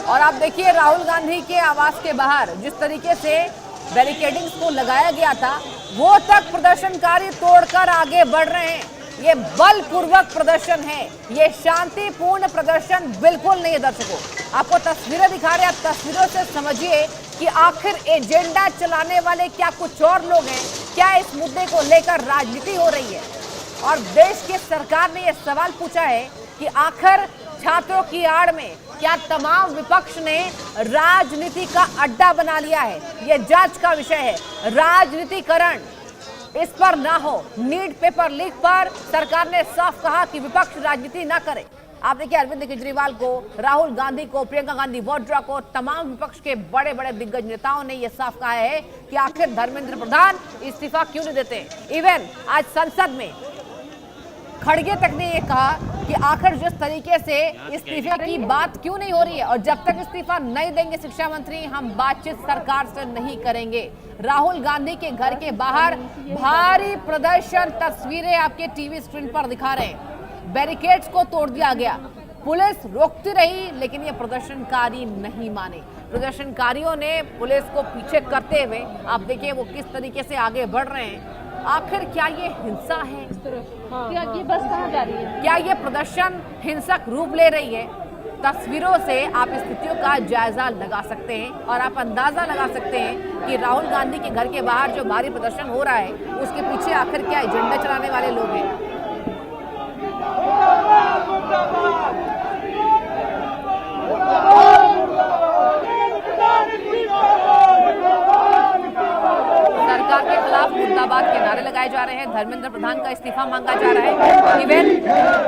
और आप देखिए राहुल गांधी के आवास के बाहर जिस तरीके से बैरिकेडिंग्स को लगाया गया था वो तक प्रदर्शनकारी तोड़कर आगे बढ़ रहे हैं। ये बलपूर्वक प्रदर्शन है, ये शांतिपूर्ण प्रदर्शन बिल्कुल नहीं है। दर्शकों, आपको तस्वीरें दिखा रहे हैं, आप तस्वीरों से समझिए कि आखिर एजेंडा चलाने वाले क्या कुछ और लोग हैं, क्या इस मुद्दे को लेकर राजनीति हो रही है। और देश की सरकार ने यह सवाल पूछा है कि आखिर छात्रों की आड़ में क्या तमाम विपक्ष ने राजनीति का अड्डा बना लिया है। यह जांच का विषय है, राजनीतिकरण इस पर ना हो। नीट पेपर लीक पर सरकार ने साफ कहा कि विपक्ष राजनीति ना करे। आप देखिए अरविंद केजरीवाल को, राहुल गांधी को, प्रियंका गांधी वाड्रा को, तमाम विपक्ष के बड़े बड़े दिग्गज नेताओं ने यह साफ कहा है कि आखिर धर्मेंद्र प्रधान इस्तीफा क्यों नहीं देते। इवन आज संसद में खड़गे तक ने यह कहा कि आखिर जिस तरीके से इस्तीफे की बात क्यों नहीं हो रही है और जब तक इस्तीफा नहीं देंगे शिक्षा मंत्री हम बातचीत सरकार से नहीं करेंगे। राहुल गांधी के घर के बाहर भारी प्रदर्शन, तस्वीरें आपके टीवी स्क्रीन पर दिखा रहे हैं। बैरिकेड्स को तोड़ दिया गया, पुलिस रोकती रही लेकिन ये प्रदर्शनकारी नहीं माने। प्रदर्शनकारियों ने पुलिस को पीछे करते हुए आप देखिए वो किस तरीके से आगे बढ़ रहे हैं। आखिर क्या ये हिंसा है? क्या ये बस कहाँ जा रही है? क्या ये प्रदर्शन हिंसक रूप ले रही है? तस्वीरों से आप स्थितियों का जायजा लगा सकते हैं और आप अंदाजा लगा सकते हैं कि राहुल गांधी के घर के बाहर जो भारी प्रदर्शन हो रहा है उसके पीछे आखिर क्या एजेंडा चलाने वाले लोग हैं। सरकार के खिलाफ मुर्दाबाद के नारे लगाए जा रहे हैं, धर्मेंद्र प्रधान का इस्तीफा मांगा जा रहा है। इवन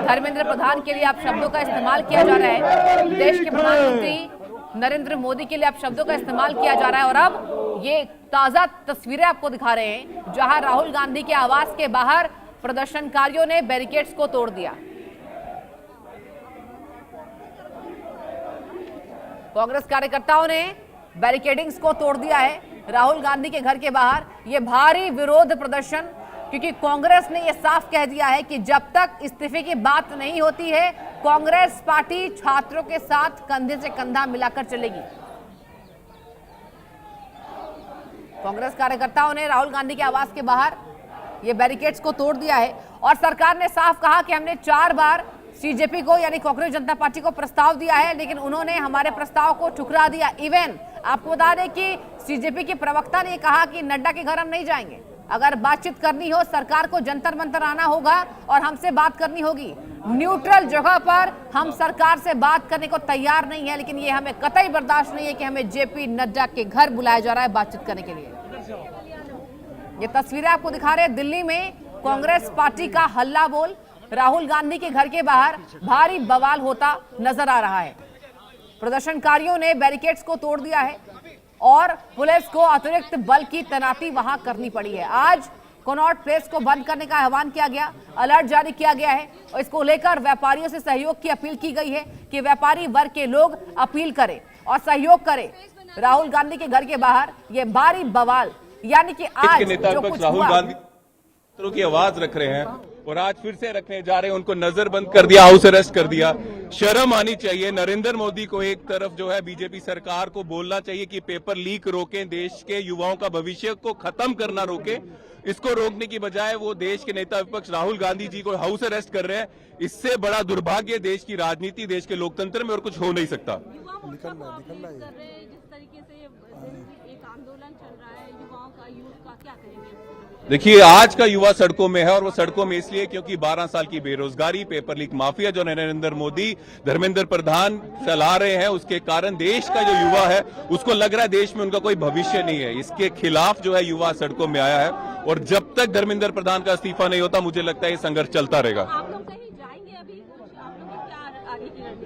धर्मेंद्र प्रधान के लिए आप शब्दों का इस्तेमाल किया जा रहा है, देश के प्रधानमंत्री नरेंद्र मोदी के लिए आप शब्दों का इस्तेमाल किया जा रहा है। और अब ये ताजा तस्वीरें आपको दिखा रहे हैं जहां राहुल गांधी के आवास के बाहर प्रदर्शनकारियों ने बैरिकेड्स को तोड़ दिया। कांग्रेस कार्यकर्ताओं ने बैरिकेडिंग्स को तोड़ दिया है राहुल गांधी के घर के बाहर। यह भारी विरोध प्रदर्शन, क्योंकि कांग्रेस ने यह साफ कह दिया है कि जब तक इस्तीफे की बात नहीं होती है कांग्रेस पार्टी छात्रों के साथ कंधे से कंधा मिलाकर चलेगी। कांग्रेस कार्यकर्ताओं ने राहुल गांधी के आवास के बाहर ये बैरिकेड्स को तोड़ दिया है और सरकार ने साफ कहा कि हमने 4 बार सीजेपी को यानी कांग्रेस जनता पार्टी को प्रस्ताव दिया है लेकिन उन्होंने हमारे प्रस्ताव को ठुकरा दिया। इवन आपको बता दें कि सीजेपी के प्रवक्ता ने कहा कि नड्डा के घर हम नहीं जाएंगे, अगर बातचीत करनी हो सरकार को जंतर मंतर आना होगा और हमसे बात करनी होगी। न्यूट्रल जगह पर हम सरकार से बात करने को तैयार नहीं है, लेकिन ये हमें कतई बर्दाश्त नहीं है कि हमें जेपी नड्डा के घर बुलाया जा रहा है बातचीत करने के लिए। ये तस्वीरें आपको दिखा रहे हैं दिल्ली में कांग्रेस पार्टी का हल्ला बोल, राहुल गांधी के घर के बाहर भारी बवाल होता नजर आ रहा है। प्रदर्शनकारियों ने बैरिकेड्स को तोड़ दिया है और पुलिस को अतिरिक्त बल की तैनाती वहां करनी पड़ी है। आज कनॉट प्लेस को बंद करने का आह्वान किया गया, अलर्ट जारी किया गया है और इसको लेकर व्यापारियों से सहयोग की अपील की गई है कि व्यापारी वर्ग के लोग अपील करें और सहयोग करें। राहुल गांधी के घर के बाहर ये भारी बवाल, यानी कि आज जो कुछ राहुल गांधी की आवाज रख रहे हैं और आज फिर से रखने जा रहे हैं, उनको नजरबंद कर दिया, हाउस अरेस्ट कर दिया। शर्म आनी चाहिए। नरेंद्र मोदी को एक तरफ जो है बीजेपी सरकार को बोलना चाहिए कि पेपर लीक रोकें, देश के युवाओं का भविष्य को खत्म करना रोके। इसको रोकने की बजाय वो देश के नेता विपक्ष राहुल गांधी जी को हाउस अरेस्ट कर रहे हैं। इससे बड़ा दुर्भाग्य देश की राजनीति, देश के लोकतंत्र में और कुछ हो नहीं सकता। एक आंदोलन चल रहा है युवाओं का, यूथ का, क्या करेंगे? देखिए, आज का युवा सड़कों में है और वो सड़कों में इसलिए क्योंकि 12 साल की बेरोजगारी, पेपर लीक माफिया जो नरेंद्र मोदी, धर्मेंद्र प्रधान चला रहे हैं, उसके कारण देश का जो युवा है उसको लग रहा है देश में उनका कोई भविष्य नहीं है। इसके खिलाफ जो है युवा सड़कों में आया है और जब तक धर्मेंद्र प्रधान का इस्तीफा नहीं होता मुझे लगता है ये संघर्ष चलता रहेगा।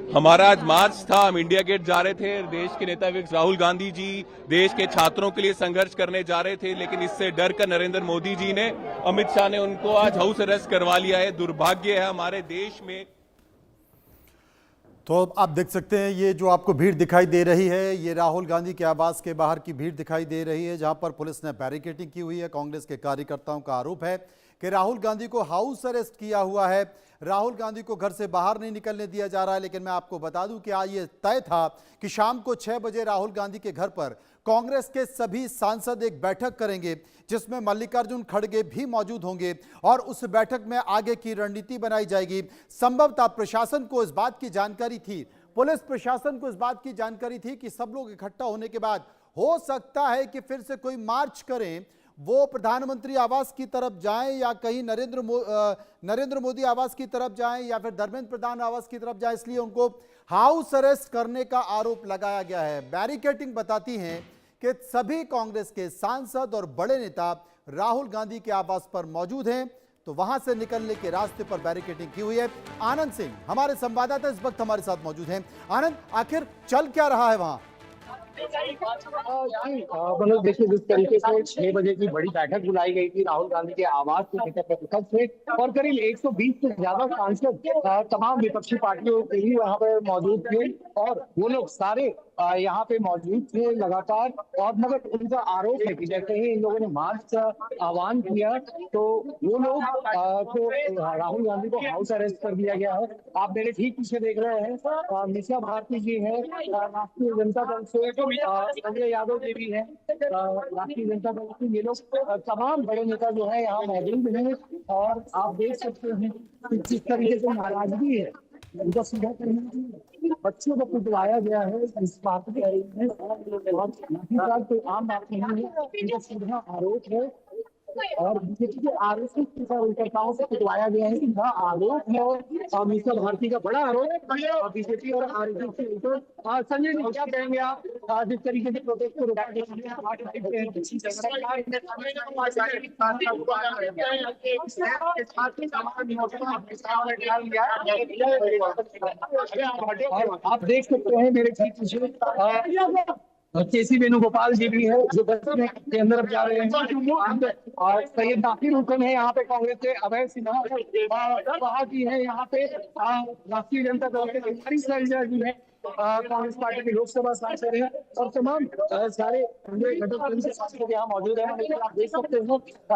हमारा आज मार्च था, हम इंडिया गेट जा रहे थे। देश के नेता विपक्ष राहुल गांधी जी देश के छात्रों के लिए संघर्ष करने जा रहे थे, लेकिन इससे डर कर नरेंद्र मोदी जी ने, अमित शाह ने उनको आज हाउस अरेस्ट करवा लिया है। दुर्भाग्य है हमारे देश में। तो आप देख सकते हैं ये जो आपको भीड़ दिखाई दे रही है, ये राहुल गांधी के आवास के बाहर की भीड़ दिखाई दे रही है, जहां पर पुलिस ने बैरिकेडिंग की हुई है। कांग्रेस के कार्यकर्ताओं का आरोप है कि राहुल गांधी को हाउस अरेस्ट किया हुआ है, राहुल गांधी को घर से बाहर नहीं निकलने दिया जा रहा है। लेकिन मैं आपको बता दूं कि आज ये तय था कि शाम को 6 बजे राहुल गांधी के घर पर कांग्रेस के सभी सांसद एक बैठक करेंगे, जिसमें मल्लिकार्जुन खड़गे भी मौजूद होंगे और उस बैठक में आगे की रणनीति बनाई जाएगी। संभवतः प्रशासन को इस बात की जानकारी थी, पुलिस प्रशासन को इस बात की जानकारी थी कि सब लोग इकट्ठा होने के बाद हो सकता है कि फिर से कोई मार्च करें, वो प्रधानमंत्री आवास की तरफ जाएं या कहीं नरेंद्र मोदी आवास की तरफ जाएं या फिर धर्मेंद्र प्रधान आवास की तरफ जाएं। इसलिए उनको हाउस अरेस्ट करने का आरोप लगाया गया है। बैरिकेडिंग बताती हैं कि सभी कांग्रेस के सांसद और बड़े नेता राहुल गांधी के आवास पर मौजूद हैं, तो वहां से निकलने के रास्ते पर बैरिकेडिंग की हुई है। आनंद सिंह हमारे संवाददाता इस वक्त हमारे साथ मौजूद हैं। आनंद, आखिर चल क्या रहा है वहां? मनोज, देखिए, जिस तरीके से 6 बजे की बड़ी बैठक बुलाई गई थी राहुल गांधी के आवास से और करीब 120 से ज्यादा सांसद तमाम विपक्षी पार्टियों के ही वहां पर मौजूद थे और वो लोग सारे यहाँ पे मौजूद थे लगातार। और मगर उनका आरोप है कि जैसे ही इन लोगों ने मार्च का आह्वान किया तो वो लोग तो राहुल गांधी को हाउस अरेस्ट कर दिया गया है। आप मेरे ठीक पीछे देख रहे हैं मीसा भारती जी है, राष्ट्रीय जनता दल से संजय यादव जी भी है, राष्ट्रीय जनता दल के ये लोग तमाम बड़े नेता जो है यहाँ मौजूद हैं। और आप देख सकते हैं कि जिस तरीके से नाराजगी है उनका सीधा करना, बच्चों को पिटवाया गया है इस बात में कोई आम बात नहीं है, इनका सीधा आरोप है। और बीजेपी के आरोपी कार्यकर्ताओं से पिटवाया गया है, इनका आरोप है और मीसा भारती का बड़ा आरोप है बीजेपी और आरजेडी के ऊपर। संजय जी, क्या कहेंगे आप जिस तरीके से प्रोटेस्ट को रोका आप देख सकते हैं मेरे ठीक पीछे केसी वेणुगोपाल जी भी है जो बस में के अंदर जा रहे हैं और सैयद नासिर हुसैन है यहाँ पे कांग्रेस के, अभय सिन्हा वहाँ की है यहाँ पे राष्ट्रीय जनता दल के शैलजा जी है, कांग्रेस पार्टी के लोकसभा सांसद है और तमाम सारे घटक यहाँ मौजूद है। आप देख सकते हैं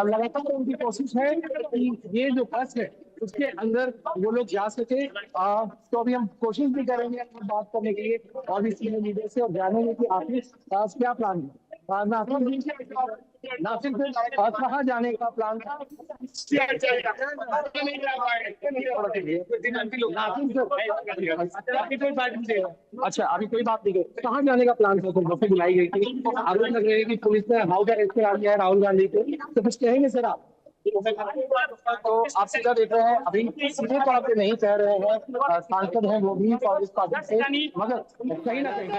लगातार उनकी कोशिश है कि ये जो बस है उसके अंदर वो लोग जा सके। तो अभी हम कोशिश भी करेंगे बात करने के लिए और भी सीनियर लीडर से और जानेंगे कि आखिर क्या प्लान है। नासिर कहाँ जाने का प्लान था? अच्छा, अभी कोई बात नहीं है, कहाँ जाने का प्लान था? तो बुलाई गई थी, आरोप लग रहे हैं कि पुलिस ने हाउस अरेस्ट करा दिया है राहुल गांधी को, तो कुछ कहेंगे सर आप? तो आप सीधा देख रहे हैं, अभी सीधे तौर पे नहीं कह रहे हैं, सांसद हैं वो भी कांग्रेस पार्टी से, मगर कहीं ना कहीं। और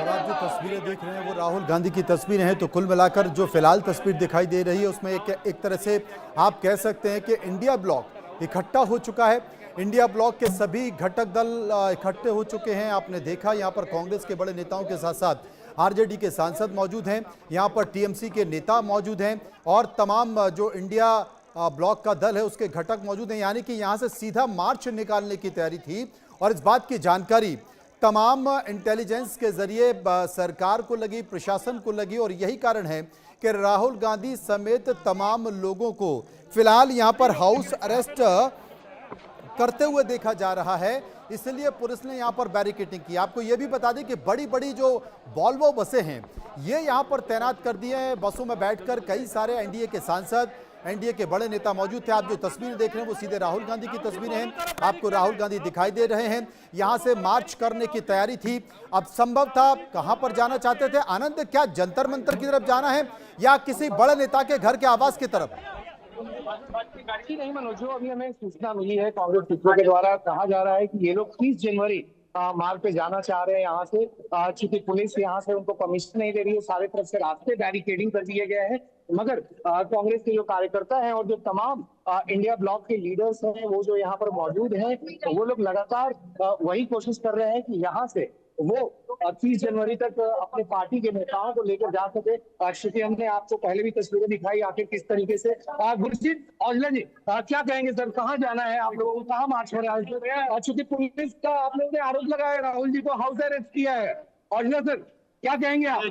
आप जो तस्वीरें देख रहे हैं वो राहुल गांधी की तस्वीरें हैं। तो कुल मिलाकर जो फिलहाल तस्वीर दिखाई दे रही है उसमें एक तरह से आप कह सकते हैं कि इंडिया ब्लॉक इकट्ठा हो चुका है। इंडिया ब्लॉक के सभी घटक दल इकट्ठे हो चुके हैं। आपने देखा यहाँ पर कांग्रेस के बड़े नेताओं के साथ साथ आरजेडी के सांसद मौजूद हैं, यहाँ पर टीएमसी के नेता मौजूद हैं और तमाम जो इंडिया ब्लॉक का दल है उसके घटक मौजूद हैं। यानी कि यहाँ से सीधा मार्च निकालने की तैयारी थी और इस बात की जानकारी तमाम इंटेलिजेंस के जरिए सरकार को लगी, प्रशासन को लगी और यही कारण है कि राहुल गांधी समेत तमाम लोगों को फिलहाल यहाँ पर हाउस अरेस्ट करते हुए देखा जा रहा है। इसलिए पुलिस ने यहाँ पर बैरिकेडिंग की। आपको ये भी बता दें कि बड़ी बड़ी जो वॉल्वो बसें हैं ये यहाँ पर तैनात कर दिए हैं। बसों में बैठकर कई सारे एनडीए के सांसद, एनडीए के बड़े नेता मौजूद थे। आप जो तस्वीरें देख रहे हैं वो सीधे राहुल गांधी की तस्वीरें हैं। आपको राहुल गांधी दिखाई दे रहे हैं। यहाँ से मार्च करने की तैयारी थी। अब संभव था कहाँ पर जाना चाहते थे आनंद? क्या जंतर मंतर की तरफ जाना है या किसी बड़े नेता के घर के आवास की तरफ? नहीं मनोज, जो अभी हमें सूचना मिली है कांग्रेस सूत्रों के द्वारा, कहा जा रहा है कि ये लोग 30 जनवरी मार्च पे जाना चाह रहे हैं यहाँ से, चूंकि पुलिस यहाँ से उनको परमिशन नहीं दे रही है, सारे तरफ से रास्ते बैरिकेडिंग कर दिए गए हैं। मगर कांग्रेस के जो कार्यकर्ता हैं और जो तमाम इंडिया ब्लॉक के लीडर्स हैं वो जो यहाँ पर मौजूद हैं, वो लोग लगातार वही कोशिश कर रहे हैं कि यहाँ से वो 30 जनवरी तक अपने पार्टी के नेताओं को लेकर जा सके। क्योंकि हमने आपको पहले भी तस्वीरें दिखाई आखिर किस तरीके से। गुरजीत औजला जी, क्या कहेंगे सर, कहाँ जाना है आप लोगों को, कहाँ मार्च हो रहा है? चूंकि पुलिस का आप लोगों ने आरोप लगाया राहुल जी को हाउस अरेस्ट किया है। औजला सर, क्या कहेंगे आप?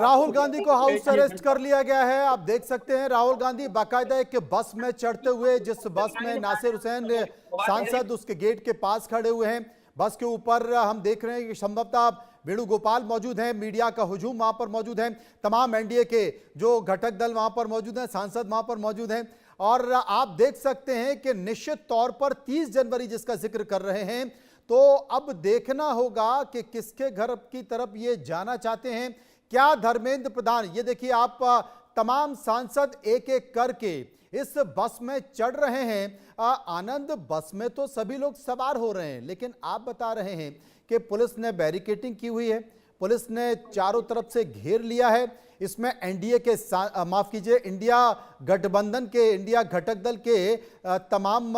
राहुल गांधी को हाउस अरेस्ट कर लिया गया है। आप देख सकते हैं राहुल गांधी बाकायदा एक बस में चढ़ते हुए, जिस बस में नासिर हुसैन सांसद उसके गेट के पास खड़े हुए हैं। बस के ऊपर हम देख रहे हैं कि संभवतः वेणुगोपाल मौजूद हैं, मीडिया का हुजूम वहां पर मौजूद है, तमाम एनडीए के जो घटक दल वहां पर मौजूद हैं, सांसद वहां पर मौजूद हैं। और आप देख सकते हैं कि निश्चित तौर पर 30 जनवरी जिसका जिक्र कर रहे हैं, तो अब देखना होगा कि किसके घर की तरफ ये जाना चाहते हैं। क्या धर्मेंद्र प्रधान, ये देखिए आप तमाम सांसद एक एक करके इस बस में चढ़ रहे हैं। आनंद, बस में तो सभी लोग सवार हो रहे हैं, लेकिन आप बता रहे हैं कि पुलिस ने बैरिकेडिंग की हुई है, पुलिस ने चारों तरफ से घेर लिया है। इसमें एनडीए के माफ कीजिए, इंडिया गठबंधन के, इंडिया घटक दल के तमाम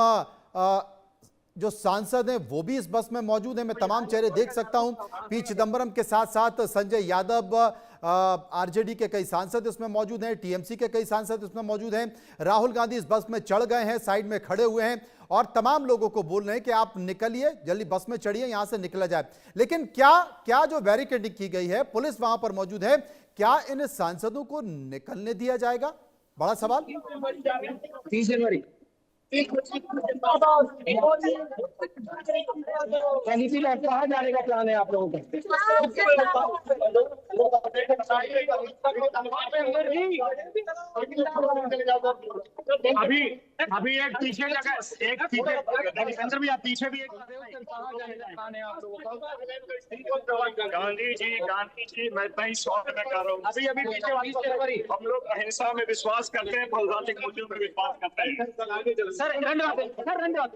जो सांसद हैं वो भी इस बस में मौजूद हैं। मैं तमाम चेहरे देख सकता हूं। पी चिदंबरम के साथ साथ संजय यादव, आरजेडी के कई सांसद इसमें मौजूद हैं, टीएमसी के कई सांसद इसमें मौजूद हैं। राहुल गांधी इस बस में चढ़ गए हैं, साइड में खड़े हुए हैं और तमाम लोगों को बोल रहे हैं कि आप निकलिए, जल्दी बस में चढ़िए, यहां से निकला जाए। लेकिन क्या जो बैरिकेडिंग की गई है, पुलिस वहां पर मौजूद है, क्या इन सांसदों को निकलने दिया जाएगा? बड़ा सवाल। 30 जनवरी कहाँ जाने का प्लान है आप लोगों का? अभी एक पीछे लगा, एक पीछे अंदर भी, आप पीछे भी एक कहाँ जाने का प्लान है आप लोगों का? गांधी जी मैं कहीं स्वागत कर रहा हूँ। अभी पीछे वाली जनवरी। हम लोग अहिंसा में विश्वास करते हैं, बहुजातिक मूल्यों में विश्वास करते हैं। सर धन्यवाद, सर धन्यवाद।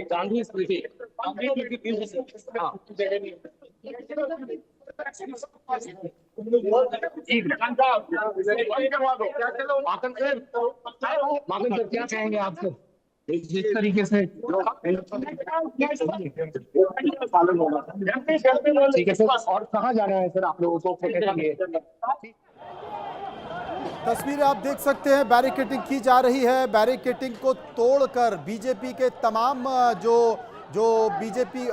गांधी स्मृति माकन सर क्या कहेंगे आपको जिस तरीके से ठीक है सर, और कहाँ जाना है सर आप लोगों को? तस्वीरें आप देख सकते हैं, बैरिकेडिंग की जा रही है। बैरिकेडिंग को तोड़कर बीजेपी के तमाम जो बीजेपी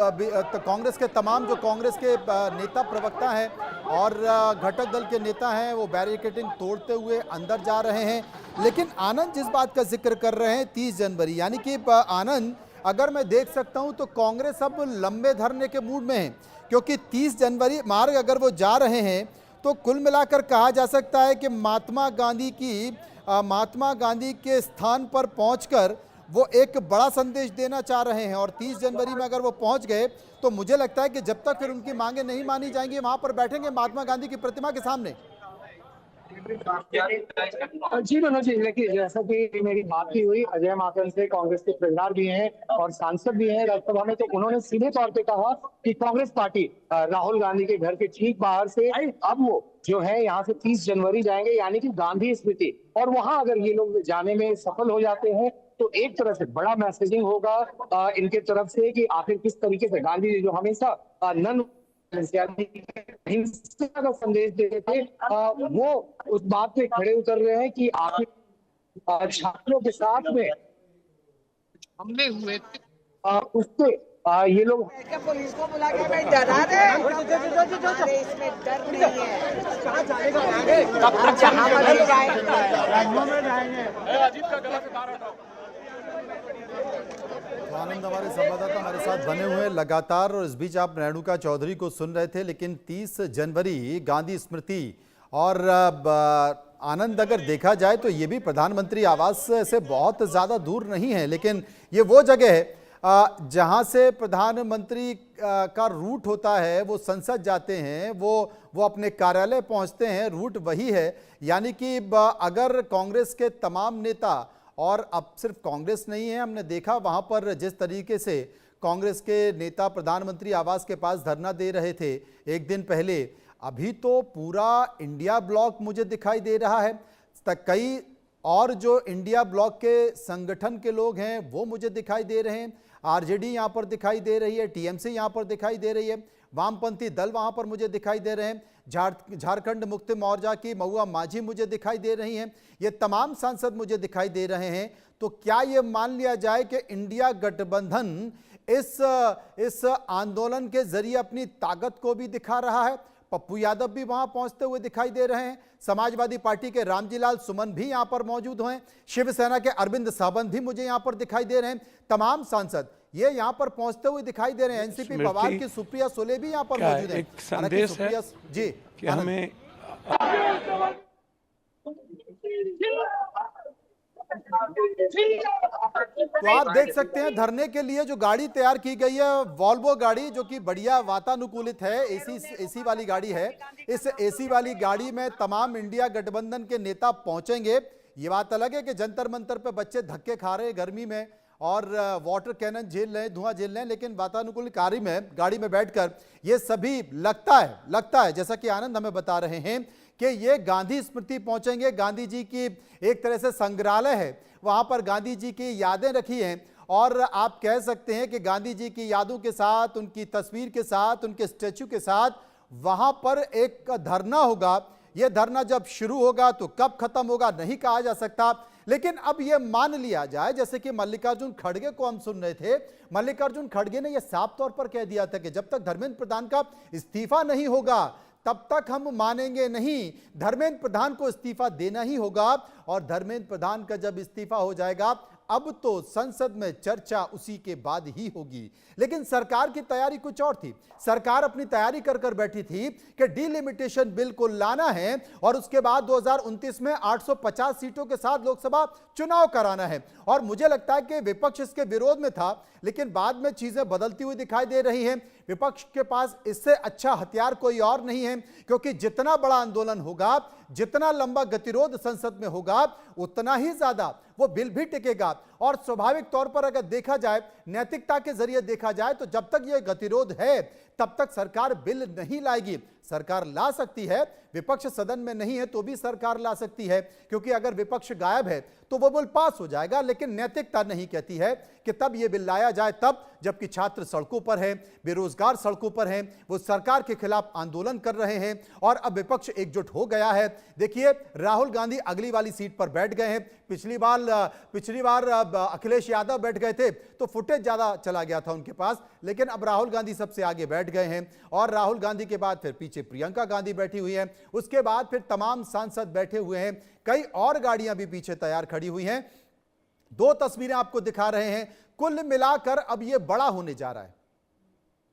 कांग्रेस के तमाम जो कांग्रेस के नेता प्रवक्ता हैं और घटक दल के नेता हैं, वो बैरिकेडिंग तोड़ते हुए अंदर जा रहे हैं। लेकिन आनंद जिस बात का जिक्र कर रहे हैं 30 जनवरी, यानी कि आनंद, अगर मैं देख सकता हूं तो कांग्रेस अब लंबे धरने के मूड में है, क्योंकि 30 जनवरी मार्ग अगर वो जा रहे हैं तो कुल मिलाकर कहा जा सकता है कि महात्मा गांधी के स्थान पर पहुंचकर वो एक बड़ा संदेश देना चाह रहे हैं। और 30 जनवरी में अगर वो पहुंच गए तो मुझे लगता है कि जब तक फिर उनकी मांगे नहीं मानी जाएंगी, वहां पर बैठेंगे महात्मा गांधी की प्रतिमा के सामने। जी मनोज जी, देखिए जैसा कि मेरी बात की हुई अजय माकन से, कांग्रेस के प्रधान भी हैं और सांसद भी हैं राज्यसभा में, तो उन्होंने सीधे तौर पे कहा कि कांग्रेस पार्टी राहुल गांधी के घर के ठीक बाहर से अब वो जो है यहाँ से 30 जनवरी जाएंगे, यानी कि गांधी स्मृति। और वहां अगर ये लोग जाने में सफल हो जाते हैं तो एक तरह से बड़ा मैसेजिंग होगा इनके तरफ से कि आखिर किस तरीके से गांधी जी जो हमेशा हिंसा का संदेश देते थे, वो उस बात पे खड़े उतर रहे हैं कि आखिर छात्रों के साथ में हमले हुए थे उससे ये लोग पुलिस को बुला के भाई डरा रहे हैं, इसमें डर नहीं है। कब तक जहाँ पर जाएंगे आनंद हमारे संवाददाता हमारे साथ बने हुए हैं लगातार, और इस बीच आप रेणुका चौधरी को सुन रहे थे। लेकिन 30 जनवरी गांधी स्मृति और आनंद अगर देखा जाए तो ये भी प्रधानमंत्री आवास से बहुत ज़्यादा दूर नहीं है, लेकिन ये वो जगह है जहाँ से प्रधानमंत्री का रूट होता है, वो संसद जाते हैं, वो अपने कार्यालय पहुँचते हैं, रूट वही है। यानी कि अगर कांग्रेस के तमाम नेता, और अब सिर्फ कांग्रेस नहीं है, हमने देखा वहां पर जिस तरीके से कांग्रेस के नेता प्रधानमंत्री आवास के पास धरना दे रहे थे एक दिन पहले, अभी तो पूरा इंडिया ब्लॉक मुझे दिखाई दे रहा है। कई और जो इंडिया ब्लॉक के संगठन के लोग हैं वो मुझे दिखाई दे रहे हैं, आरजेडी यहाँ पर दिखाई दे रही है, टीएमसी यहाँ पर दिखाई दे रही है, वामपंथी दल वहाँ पर मुझे दिखाई दे रहे हैं, झारखंड मुक्ति मोर्चा की महुआ माझी मुझे दिखाई दे रही हैं, ये तमाम सांसद मुझे दिखाई दे रहे हैं। तो क्या यह मान लिया जाए कि इंडिया गठबंधन इस आंदोलन के जरिए अपनी ताकत को भी दिखा रहा है? पप्पू यादव भी वहां पहुंचते हुए दिखाई दे रहे हैं, समाजवादी पार्टी के रामजीलाल सुमन भी यहां पर मौजूद हैं, शिवसेना के अरविंद सावंत भी मुझे यहां पर दिखाई दे रहे हैं, तमाम सांसद ये यहां पर पहुंचते हुए दिखाई दे रहे हैं। एनसीपी बवाल की सुप्रिया सुले भी यहां पर मौजूद हैं। एक संदेश है जी कि हमें तो आप देख सकते हैं धरने के लिए जो गाड़ी तैयार की गई है, वॉल्वो गाड़ी, जो कि बढ़िया वातानुकूलित है, एसी वाली गाड़ी है। इस एसी वाली गाड़ी में तमाम इंडिया गठबंधन के नेता पहुंचेंगे। ये बात अलग है कि जंतर मंतर पे बच्चे धक्के खा रहे हैं गर्मी में और वाटर कैनन झेल रहे हैं, धुआं झेल रहे हैं, लेकिन वातानुकूलित गाड़ी में बैठकर ये सभी लगता है जैसा कि आनंद हमें बता रहे हैं कि ये गांधी स्मृति पहुंचेंगे। गांधी जी की एक तरह से संग्रहालय है, वहां पर गांधी जी की यादें रखी हैं और आप कह सकते हैं कि गांधी जी की यादों के साथ, उनकी तस्वीर के साथ, उनके स्टैच्यू के साथ वहां पर एक धरना होगा। यह धरना जब शुरू होगा तो कब खत्म होगा नहीं कहा जा सकता, लेकिन अब यह मान लिया जाए, जैसे कि मल्लिकार्जुन खड़गे को हम सुन रहे थे, मल्लिकार्जुन खड़गे ने यह साफ तौर पर कह दिया था कि जब तक धर्मेंद्र प्रधान का इस्तीफा नहीं होगा तब तक हम मानेंगे नहीं, धर्मेंद्र प्रधान को इस्तीफा देना ही होगा। और धर्मेंद्र प्रधान का जब इस्तीफा हो जाएगा अब तो संसद में चर्चा उसी के बाद ही होगी। लेकिन सरकार की तैयारी कुछ और थी। सरकार अपनी तैयारी कर बैठी थी कि डीलिमिटेशन बिल को लाना है और उसके बाद 2029 में 850 सीटों के साथ लोकसभा चुनाव कराना है। और मुझे लगता है कि विपक्ष इसके विरोध में था, लेकिन बाद में चीजें बदलती हुई दिखाई दे रही हैं। विपक्ष के पास इससे अच्छा हथियार कोई और नहीं है, क्योंकि जितना बड़ा आंदोलन होगा, जितना लंबा गतिरोध संसद में होगा, उतना ही ज्यादा वो बिल भी टिकेगा। और स्वाभाविक तौर पर अगर देखा जाए, नैतिकता के जरिए देखा जाए, तो जब तक ये गतिरोध है तब तक सरकार बिल नहीं लाएगी। सरकार ला सकती है, विपक्ष सदन में नहीं है तो भी सरकार ला सकती है, क्योंकि अगर विपक्ष गायब है तो वो बिल पास हो जाएगा। लेकिन नैतिकता नहीं कहती है कि तब ये बिल लाया जाए तब, जबकि छात्र सड़कों पर हैं, बेरोजगार सड़कों पर हैं, वो सरकार के खिलाफ आंदोलन कर रहे हैं और अब विपक्ष एकजुट हो गया है। देखिए, राहुल गांधी अगली वाली सीट पर बैठ गए हैं। पिछली बार अखिलेश यादव बैठ गए थे तो फुटेज ज्यादा चला गया था उनके पास, लेकिन अब राहुल गांधी सबसे आगे बैठ गए हैं और राहुल गांधी के बाद फिर पीछे प्रियंका गांधी बैठी हुई हैं, उसके बाद फिर तमाम सांसद बैठे हुए हैं, कई और गाड़ियां भी पीछे तैयार खड़ी हुई हैं। दो तस्वीरें आपको दिखा रहे हैं। कुल मिलाकर अब यह बड़ा होने जा रहा है।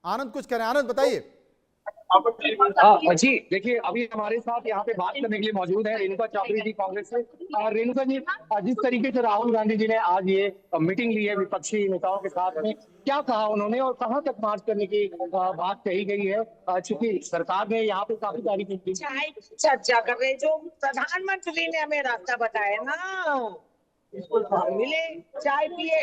आनंद कुछ कह रहे हैं, आनंद बताइए। जी देखिए, अभी हमारे साथ यहाँ पे बात करने के लिए मौजूद है रेणुका चौधरी जी कांग्रेस से। रेणुका जी, जिस तरीके से राहुल गांधी जी ने आज ये मीटिंग ली है विपक्षी नेताओं के साथ में, क्या कहा उन्होंने और कहां तक मार्च करने की बात कही गई है? चूंकि सरकार ने यहाँ पे काफी तारीफ की। चर्चा कर रहे, जो प्रधानमंत्री ने हमें रास्ता बताया ना, हम मिले, चाय पिए,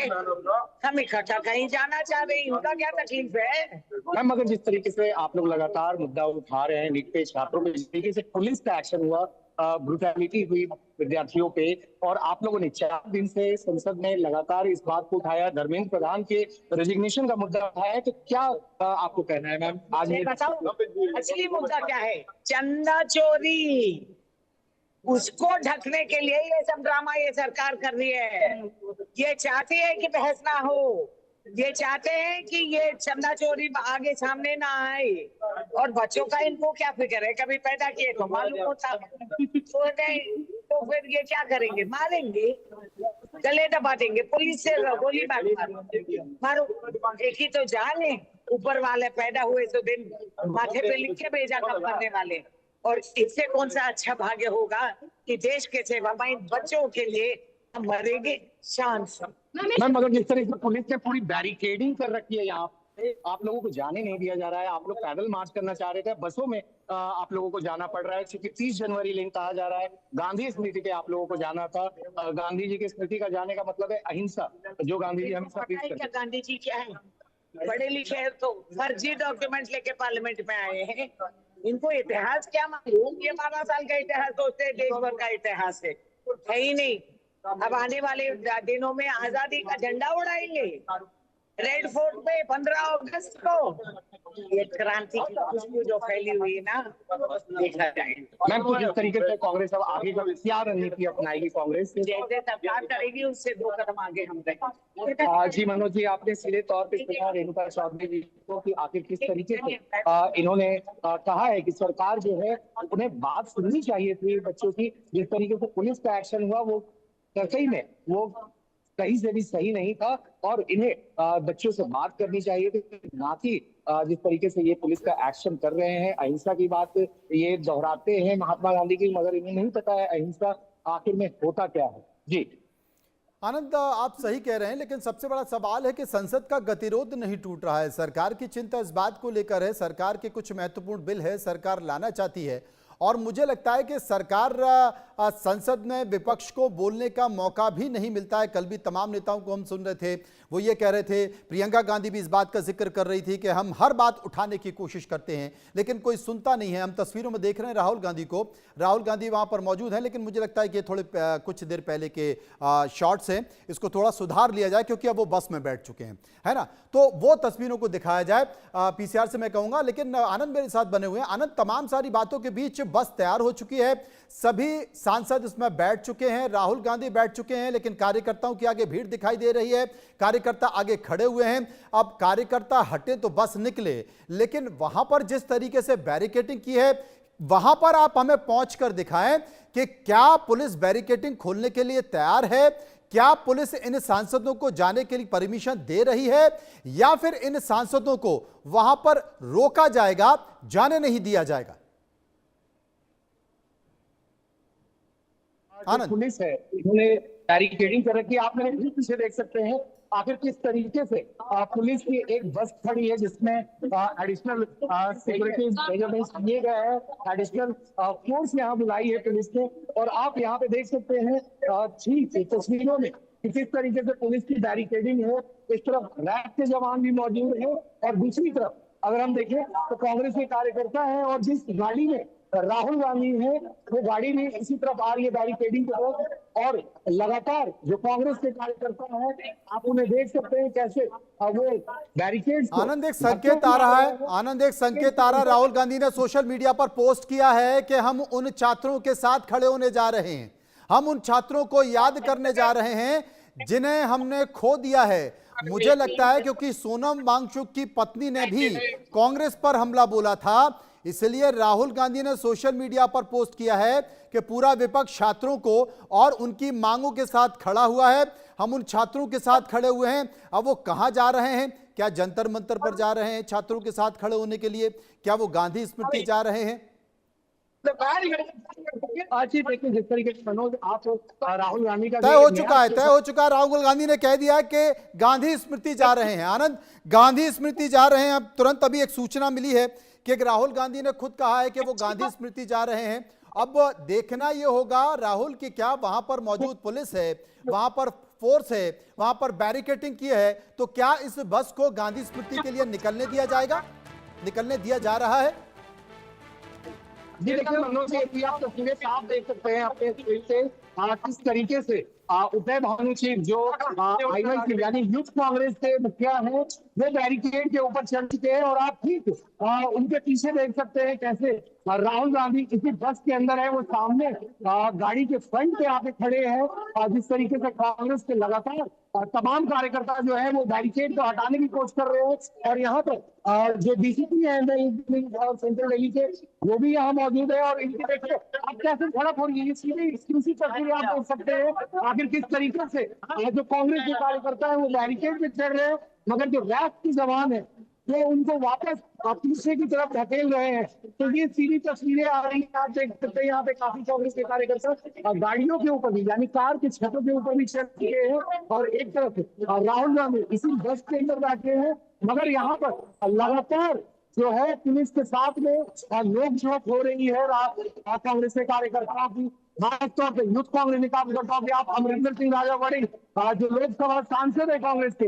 हम इकट्ठा कहीं जाना चाह रहे हैं, उनका क्या तकलीफ है? मैम, मगर जिस तरीके से आप लोग लगातार मुद्दा उठा रहे हैं, नीट पे छात्रों पे, जिस तरीके से पुलिस का एक्शन हुआ, ब्रुटैलिटी हुई विद्यार्थियों पे, और आप लोगों ने 4 दिन से संसद में लगातार इस बात को उठाया, धर्मेंद्र प्रधान के रेजिग्नेशन का मुद्दा उठाया है, तो क्या आपको कहना है मैम? आज बताओ असली मुद्दा क्या है? चंदा चोरी, उसको ढकने के लिए ये सब ड्रामा ये सरकार कर रही है। ये चाहती है कि बहस ना हो, ये चाहते हैं कि ये चंदा चोरी आगे सामने ना आए। और बच्चों का इनको क्या फिक्र है? कभी पैदा किए तो मालूम होता, तो नहीं तो फिर ये क्या करेंगे? मारेंगे, गले दबा देंगे, पुलिस से गोली मारो। एक ही तो जान है, ऊपर वाले पैदा हुए तो दिन माथे पे लिख के भेजा कब करने वाले। और इससे कौन सा अच्छा भाग्य होगा कि देश के सेवा में बच्चों के लिए हम मरेंगे शान से। मैम, मगर जिस तरह से पुलिस ने पूरी बैरिकेडिंग कर रखी है यहाँ पे, आप लोगों को जाने नहीं दिया जा रहा है। आप लोग पैदल मार्च करना चाह रहे थे, बसों में आप लोगों को जाना पड़ रहा है, क्योंकि 30 जनवरी लिंक कहा जा रहा है। गांधी स्मृति पे आप लोगों को जाना था। गांधी जी की स्मृति का जाने का मतलब है अहिंसा, जो गांधी जी हमेशा प्रीच करते हैं। गांधी जी क्या है? पढ़े लिखे हैं तो फर्जी डॉक्यूमेंट लेके पार्लियामेंट में आए हैं। इनको इतिहास क्या मालूम? ये 12 साल का इतिहास सोचते हैं, देश भर का इतिहास है ही नहीं। अब आने वाले दिनों में आजादी का झंडा उड़ाएंगे। रेड फोर्ट पे 15 अगस्त को ये क्रांति की खुशबू जो फैली हुई है ना, देखा जाए। मैम, तो जिस तरीके से कांग्रेस अब आगे का क्या रणनीति अपनाएगी कांग्रेस? जैसे सरकार करेगी उससे 2 कदम आगे हम रहेंगे। जी मनोज जी, आपने सीधे तौर पे पूछा रेणुका चौधरी जी को कि आखिर किस तरीके से इन्होंने कहा है कि सरकार जो है उन्हें बात सुननी चाहिए थी बच्चों की। जिस तरीके से पुलिस का एक्शन हुआ वो सही में वो कहीं से भी सही नहीं था और इन्हें बच्चों से बात करनी चाहिए थी, ना कि जिस तरीके से ये पुलिस का एक्शन कर रहे हैं। अहिंसा की बात ये दोहराते हैं महात्मा गांधी की, मगर इन्हें नहीं पता है अहिंसा आखिर में होता क्या है। जी आनंद, आप सही कह रहे हैं, लेकिन सबसे बड़ा सवाल है कि संसद का गतिरोध नहीं टूट रहा है। सरकार की चिंता इस बात को लेकर है, सरकार के कुछ महत्वपूर्ण बिल है सरकार लाना चाहती है और मुझे लगता है कि सरकार संसद में विपक्ष को बोलने का मौका भी नहीं मिलता है। कल भी तमाम नेताओं को हम सुन रहे थे, वो ये कह रहे थे, प्रियंका गांधी भी इस बात का जिक्र कर रही थी कि हम हर बात उठाने की कोशिश करते हैं लेकिन कोई सुनता नहीं है। हम तस्वीरों में देख रहे हैं राहुल गांधी को, राहुल गांधी वहां पर मौजूद हैं, लेकिन मुझे लगता है कि थोड़े कुछ देर पहले के शॉट्स हैं, इसको थोड़ा सुधार लिया जाए क्योंकि अब वो बस में बैठ चुके हैं, है ना, तो वो तस्वीरों को दिखाया जाए। पीसीआर से मैं कहूंगा, लेकिन आनंद मेरे साथ बने हुए हैं। आनंद, तमाम सारी बातों के बीच बस तैयार हो चुकी है, सभी सांसद इसमें बैठ चुके हैं, राहुल गांधी बैठ चुके हैं, लेकिन कार्यकर्ताओं की आगे भीड़ दिखाई दे रही है, कार्यकर्ता आगे खड़े हुए हैं। अब कार्यकर्ता हटे तो बस निकले, लेकिन वहां पर जिस तरीके से बैरिकेडिंग की है वहां पर आप हमें पहुंचकर दिखाएं कि क्या पुलिस बैरिकेडिंग खोलने के लिए तैयार है, क्या पुलिस इन सांसदों को जाने के लिए परमिशन दे रही है या फिर इन सांसदों को वहां पर रोका जाएगा, जाने नहीं दिया जाएगा। जो पुलिस है इन्होंने बैरिकेडिंग कर रखी है, आप मेरे पीछे देख सकते हैं आखिर किस तरीके से पुलिस की एक बस खड़ी है जिसमें एडिशनल सिक्योरिटी मेजरमेंट्स लिए गए हैं, एडिशनल फोर्स यहाँ बुलाई है पुलिस ने। और आप यहाँ पे देख सकते हैं ठीक तस्वीरों में किस तरीके से पुलिस की बैरिकेडिंग है। इस तरफ रैफ के जवान भी मौजूद है और दूसरी तरफ अगर हम देखें तो कांग्रेस के कार्यकर्ता है और जिस गाड़ी में राहुल गांधी है वो गाड़ी भी इसी तरफ आ रही है बैरिकेडिंग की तरफ। और लगातार जो कांग्रेस के कार्यकर्ता हैं आप उन्हें देख सकते हैं कैसे वो बैरिकेड। आनंद, एक संकेत आ रहा है, आनंद एक संकेत आ रहा है, राहुल गांधी ने सोशल मीडिया पर पोस्ट किया है कि हम उन छात्रों के साथ खड़े होने जा रहे हैं, हम उन छात्रों को याद करने जा रहे हैं जिन्हें हमने खो दिया है। मुझे लगता है क्योंकि सोनम वांगचुक की पत्नी ने भी कांग्रेस पर हमला बोला था, इसलिए राहुल गांधी ने सोशल मीडिया पर पोस्ट किया है कि पूरा विपक्ष छात्रों को और उनकी मांगों के साथ खड़ा हुआ है, हम उन छात्रों के साथ खड़े हुए हैं। अब वो कहां जा रहे हैं, क्या जंतर मंतर पर जा रहे हैं छात्रों के साथ खड़े होने के लिए, क्या वो गांधी स्मृति जा रहे हैं? आज ही देखिए जिस तरीके से मनोज आप राहुल गांधी का तय हो चुका है, राहुल गांधी ने कह दिया कि गांधी स्मृति जा रहे हैं। आनंद, गांधी स्मृति जा रहे हैं। अब तुरंत अभी एक सूचना मिली है कि राहुल गांधी ने खुद कहा है कि वो गांधी स्मृति जा रहे हैं। अब देखना यह होगा राहुल की क्या वहां पर मौजूद पुलिस है, वहां पर फोर्स है, वहां पर बैरिकेडिंग की है, तो क्या इस बस को गांधी स्मृति के लिए निकलने दिया जाएगा, निकलने दिया जा रहा है? जी देखिए मनोज जी, आप तस्वीरें साफ देख सकते हैं अपने स्क्रीन से किस तरीके से उदय भानु सिंह जो IYC यानी यूथ कांग्रेस के मुखिया हैं वो बैरिकेड के ऊपर चढ़ चुके हैं और आप ठीक उनके पीछे देख सकते हैं कैसे राहुल गांधी इसी बस के अंदर है, वो सामने गाड़ी के फ्रंट पे आके खड़े हैं। जिस तरीके से कांग्रेस के लगातार तमाम कार्यकर्ता जो है वो बैरिकेड को हटाने की कोशिश कर रहे हैं और यहाँ पर जो डीसीपी है सेंट्रल दिल्ली के वो भी यहाँ मौजूद है और इनके देखिए अब कैसे झड़प हो रही है, सीधी एक्सक्लूसिव तस्वीर आप देख सकते हैं आखिर किस तरीके से जो कांग्रेस के कार्यकर्ता है वो बैरिकेड पे चढ़ रहे हैं, मगर जो रैफ के जवान है वो उनको वापस पीछे की तरफ धकेल रहे हैं। तो ये सीधी तस्वीरें आ रही हैं, आप देख सकते हैं यहाँ पे काफी कांग्रेस के कार्यकर्ता गाड़ियों के ऊपर भी यानी कार के छतों के ऊपर भी चढ़ चुके हैं और एक तरफ राहुल गांधी इसी बस के अंदर बैठे हैं। मगर यहाँ पर लगातार जो है पुलिस के साथ में नोक-झोंक हो रही है कांग्रेस के कार्यकर्ताओं की, खासतौर पर यूथ कांग्रेस के कार्यकर्ताओं की। आप अमरिंदर सिंह राजा बड़ी जो लोकसभा सांसद है कांग्रेस के,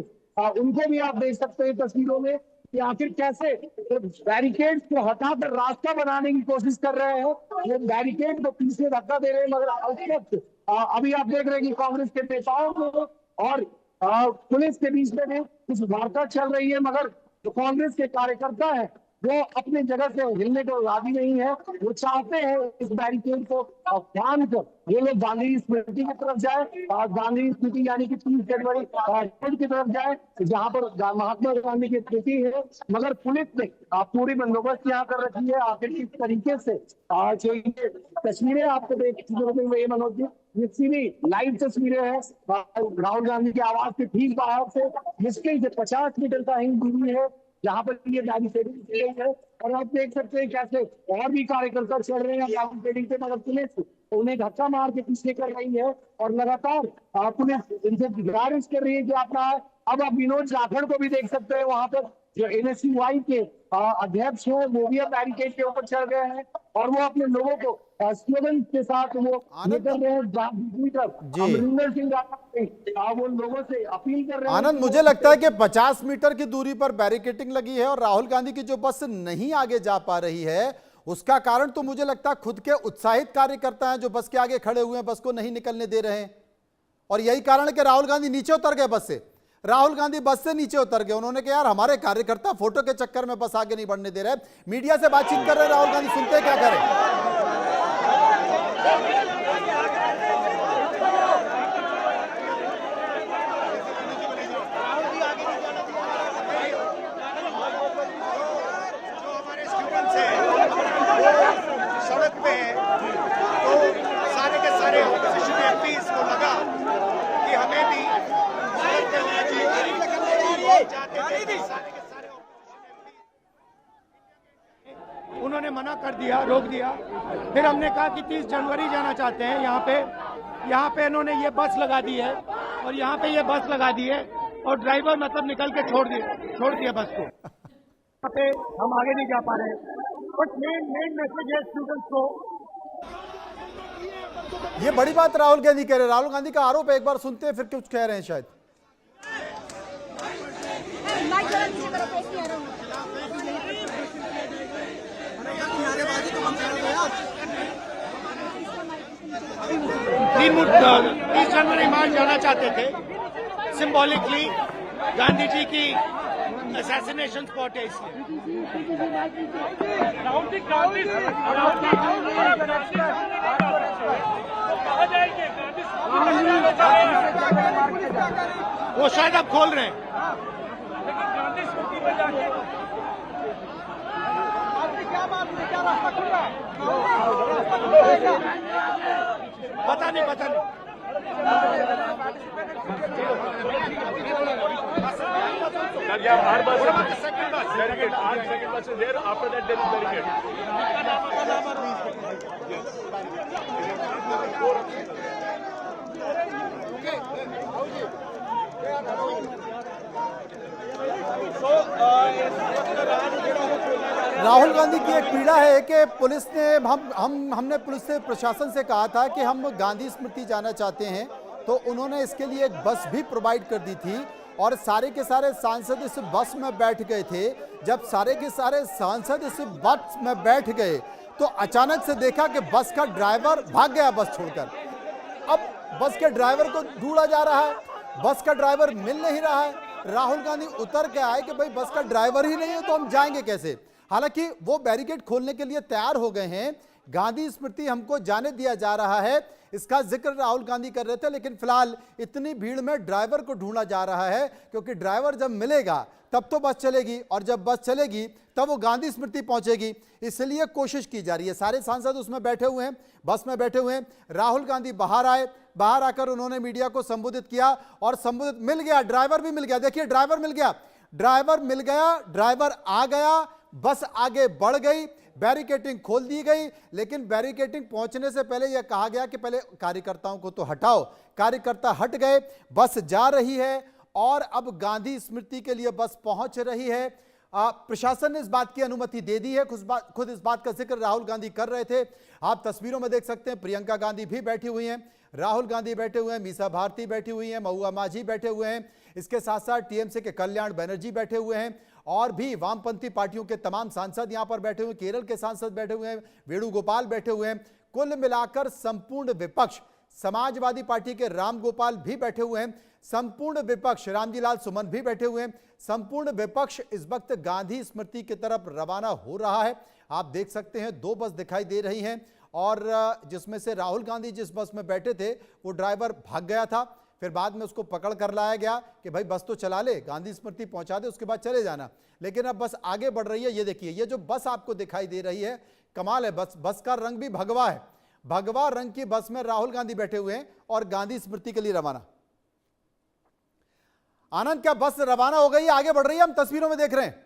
उनको भी आप देख सकते हैं तस्वीरों में कि आखिर कैसे बैरिकेड को हटाकर रास्ता बनाने की कोशिश कर रहे हैं। वो बैरिकेड को पीछे धक्का दे रहे हैं, मगर अभी आप देख रहे हैं कि कांग्रेस के नेताओं को और पुलिस के बीच में भी कुछ वार्ता चल रही है, मगर जो कांग्रेस के कार्यकर्ता है वो अपनी जगह से हिलने को राजी नहीं है। वो चाहते हैं इस बैरिकेड को फांद कर ये लोग गांधी स्मृति की तरफ जाए, गांधी स्मृति यानी कि 30 जनवरी की तरफ जाए, जहां पर महात्मा गांधी की स्मृति है। मगर पुलिस ने पूरी बंदोबस्त यहाँ कर रखी है। आखिर किस तरीके से जो ये तस्वीरें आपको देखिए मनोज जी, ये सीधी लाइव तस्वीरें हैं राहुल गांधी के आवास के ठीक बाहर से, मुश्किल से 50 मीटर का ही दूरी है जहाँ पर ये बैरिकेडिंग की गई है। और आप देख सकते हैं कैसे और भी कार्यकर्ता चल रहे हैं बैरिकेडिंग से, मगर पुलिस उन्हें धक्का मार के पीछे कर रही है और लगातार पुलिस इनसे गुजारिश कर रही है कि अपना। अब आप विनोद जाखड़ को भी देख सकते हैं, वहां पर जो NSCY के अध्यक्ष हैं वो भी अब बैरिकेड के ऊपर चढ़ गए हैं और वो अपने लोगों को स्लोगन के साथ वो निकल रहे हैं। अमरिंदर सिंह रावत वो लोगों से अपील कर रहे हैं। आनंद, मुझे लगता है कि 50 मीटर की दूरी पर बैरिकेडिंग लगी है और राहुल गांधी की जो बस नहीं आगे जा पा रही है उसका कारण तो मुझे लगता है खुद के उत्साहित कार्यकर्ता हैं जो बस के आगे खड़े हुए हैं, बस को नहीं निकलने दे रहे हैं। और यही कारण है कि राहुल गांधी नीचे उतर गए बस से। राहुल गांधी बस से नीचे उतर गए। उन्होंने कहा यार हमारे कार्यकर्ता फोटो के चक्कर में बस आगे नहीं बढ़ने दे रहे। मीडिया से बातचीत कर रहे हैं राहुल गांधी, सुनते क्या करें। सड़क पे है तो सारे के सारे ऑपोजिशन एमपीज को लगा कि हमें भी सड़क पे होना चाहिए। जाते थे सारे के सारे उन्होंने मना कर दिया, रोक दिया। फिर हमने कहा कि 30 जनवरी जाना चाहते हैं। यहाँ पे इन्होंने ये बस लगा दी है और यहाँ पे ये बस लगा दी है और ड्राइवर मतलब निकल के छोड़ दिया बस को। यहाँ पे हम आगे नहीं जा पा रहे हैं। बट मेन मैसेज है स्टूडेंट्स को। ये बड़ी बात राहुल गांधी कह रहे हैं। राहुल गांधी का आरोप है, एक बार सुनते हैं फिर कुछ कह रहे हैं शायद। तीस जनवरी मार्च जाना चाहते थे। सिंबॉलिकली गांधी जी की असैसिनेशन स्पॉट है इसलिए। वो शायद अब खोल रहे हैं। पता नहीं Yeah, our bus is the second bus. Barricade. Our second bus is there. After that, there is barricade. Rahul Gandhi की एक पीड़ा है कि पुलिस ने हमने पुलिस से प्रशासन से कहा था कि हम गांधी स्मृति जाना चाहते हैं, तो उन्होंने इसके लिए एक बस भी प्रोवाइड कर दी थी और सारे के सारे सांसद इस बस में बैठ गए थे। जब सारे के सारे सांसद इस बस में बैठ गए तो अचानक से देखा कि बस का ड्राइवर भाग गया बस छोड़कर। अब बस के ड्राइवर को ढूंढा जा रहा है, बस का ड्राइवर मिल नहीं रहा है। राहुल गांधी उतर के आए कि भाई बस का ड्राइवर ही नहीं है तो हम जाएंगे कैसे। हालांकि वो बैरिकेड खोलने के लिए तैयार हो गए हैं। गांधी स्मृति हमको जाने दिया जा रहा है, इसका जिक्र राहुल गांधी कर रहे थे। लेकिन फिलहाल इतनी भीड़ में ड्राइवर को ढूंढा जा रहा है, क्योंकि ड्राइवर जब मिलेगा तब तो बस चलेगी और जब बस चलेगी तब वो गांधी स्मृति पहुंचेगी। इसलिए कोशिश की जा रही है। सारे सांसद उसमें बैठे हुए हैं, बस में बैठे हुए हैं। राहुल गांधी बाहर आए, बाहर आकर उन्होंने मीडिया को संबोधित किया और संबोधित मिल गया, ड्राइवर भी मिल गया। देखिए ड्राइवर मिल गया, ड्राइवर आ गया, बस आगे बढ़ गई, बैरिकेडिंग खोल दी गई। लेकिन बैरिकेडिंग पहुंचने से पहले यह कहा गया कि पहले कार्यकर्ताओं को तो हटाओ। कार्यकर्ता हट गए, बस जा रही है और अब गांधी स्मृति के लिए बस पहुंच रही है। प्रशासन ने इस बात की अनुमति दे दी है। खुद इस बात का जिक्र राहुल गांधी कर रहे थे। आप तस्वीरों में देख सकते हैं प्रियंका गांधी भी बैठी हुई हैं, राहुल गांधी बैठे हुए हैं, मीसा भारती बैठी हुई हैं, महुआ माझी बैठे हुए हैं। इसके साथ साथ टीएमसी के कल्याण बनर्जी बैठे हुए हैं और भी वामपंथी पार्टियों के तमाम सांसद यहां पर बैठे हुए हैं। केरल के सांसद बैठे हुए हैं, वेणुगोपाल बैठे हुए हैं। कुल मिलाकर संपूर्ण विपक्ष समाजवादी पार्टी के रामगोपाल भी बैठे हुए हैं, संपूर्ण विपक्ष रामजी लाल सुमन भी बैठे हुए हैं। संपूर्ण विपक्ष इस वक्त गांधी स्मृति की तरफ रवाना हो रहा है। आप देख सकते हैं 2 बस दिखाई दे रही हैं और जिसमें से राहुल गांधी जिस बस में बैठे थे वो ड्राइवर भाग गया था, फिर बाद में उसको पकड़ कर लाया गया कि भाई बस तो चला ले, गांधी स्मृति पहुंचा दे, उसके बाद चले जाना। लेकिन अब बस आगे बढ़ रही है। ये देखिए, ये जो बस आपको दिखाई दे रही है, कमाल है, बस का रंग भी भगवा है। भगवा रंग की बस में राहुल गांधी बैठे हुए हैं और गांधी स्मृति के लिए रवाना। आनंद, क्या बस रवाना हो गई, आगे बढ़ रही है? हम तस्वीरों में देख रहे हैं।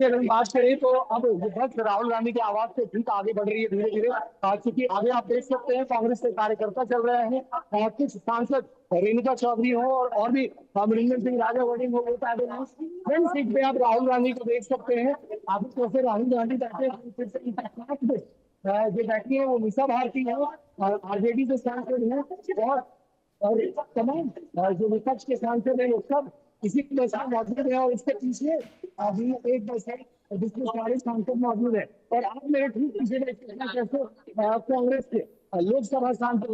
अगर बात करें तो अब बस राहुल गांधी के आवाज से ठीक आगे बढ़ रही है धीरे धीरे, क्योंकि आगे आप देख सकते हैं कांग्रेस के कार्यकर्ता चल रहे हैं, कुछ सांसद रेणुका चौधरी हो और भी अमरिंदर सिंह राजा वर्डिंग हो, फ्रंट सीट पे आप राहुल गांधी को देख सकते हैं। आप तो फिर राहुल गांधी बैठे जो बैठी है वो मीसा भारती है, आरजेडी से सांसद है और तमाम जो विपक्ष के सांसद है वो सब इसी बस में मौजूद है। और इसके पीछे अभी एक बस है जिसमें सारे सांसद मौजूद है। और आप मेरे ठीक पीछे कैसे कांग्रेस के लोकसभा सांसद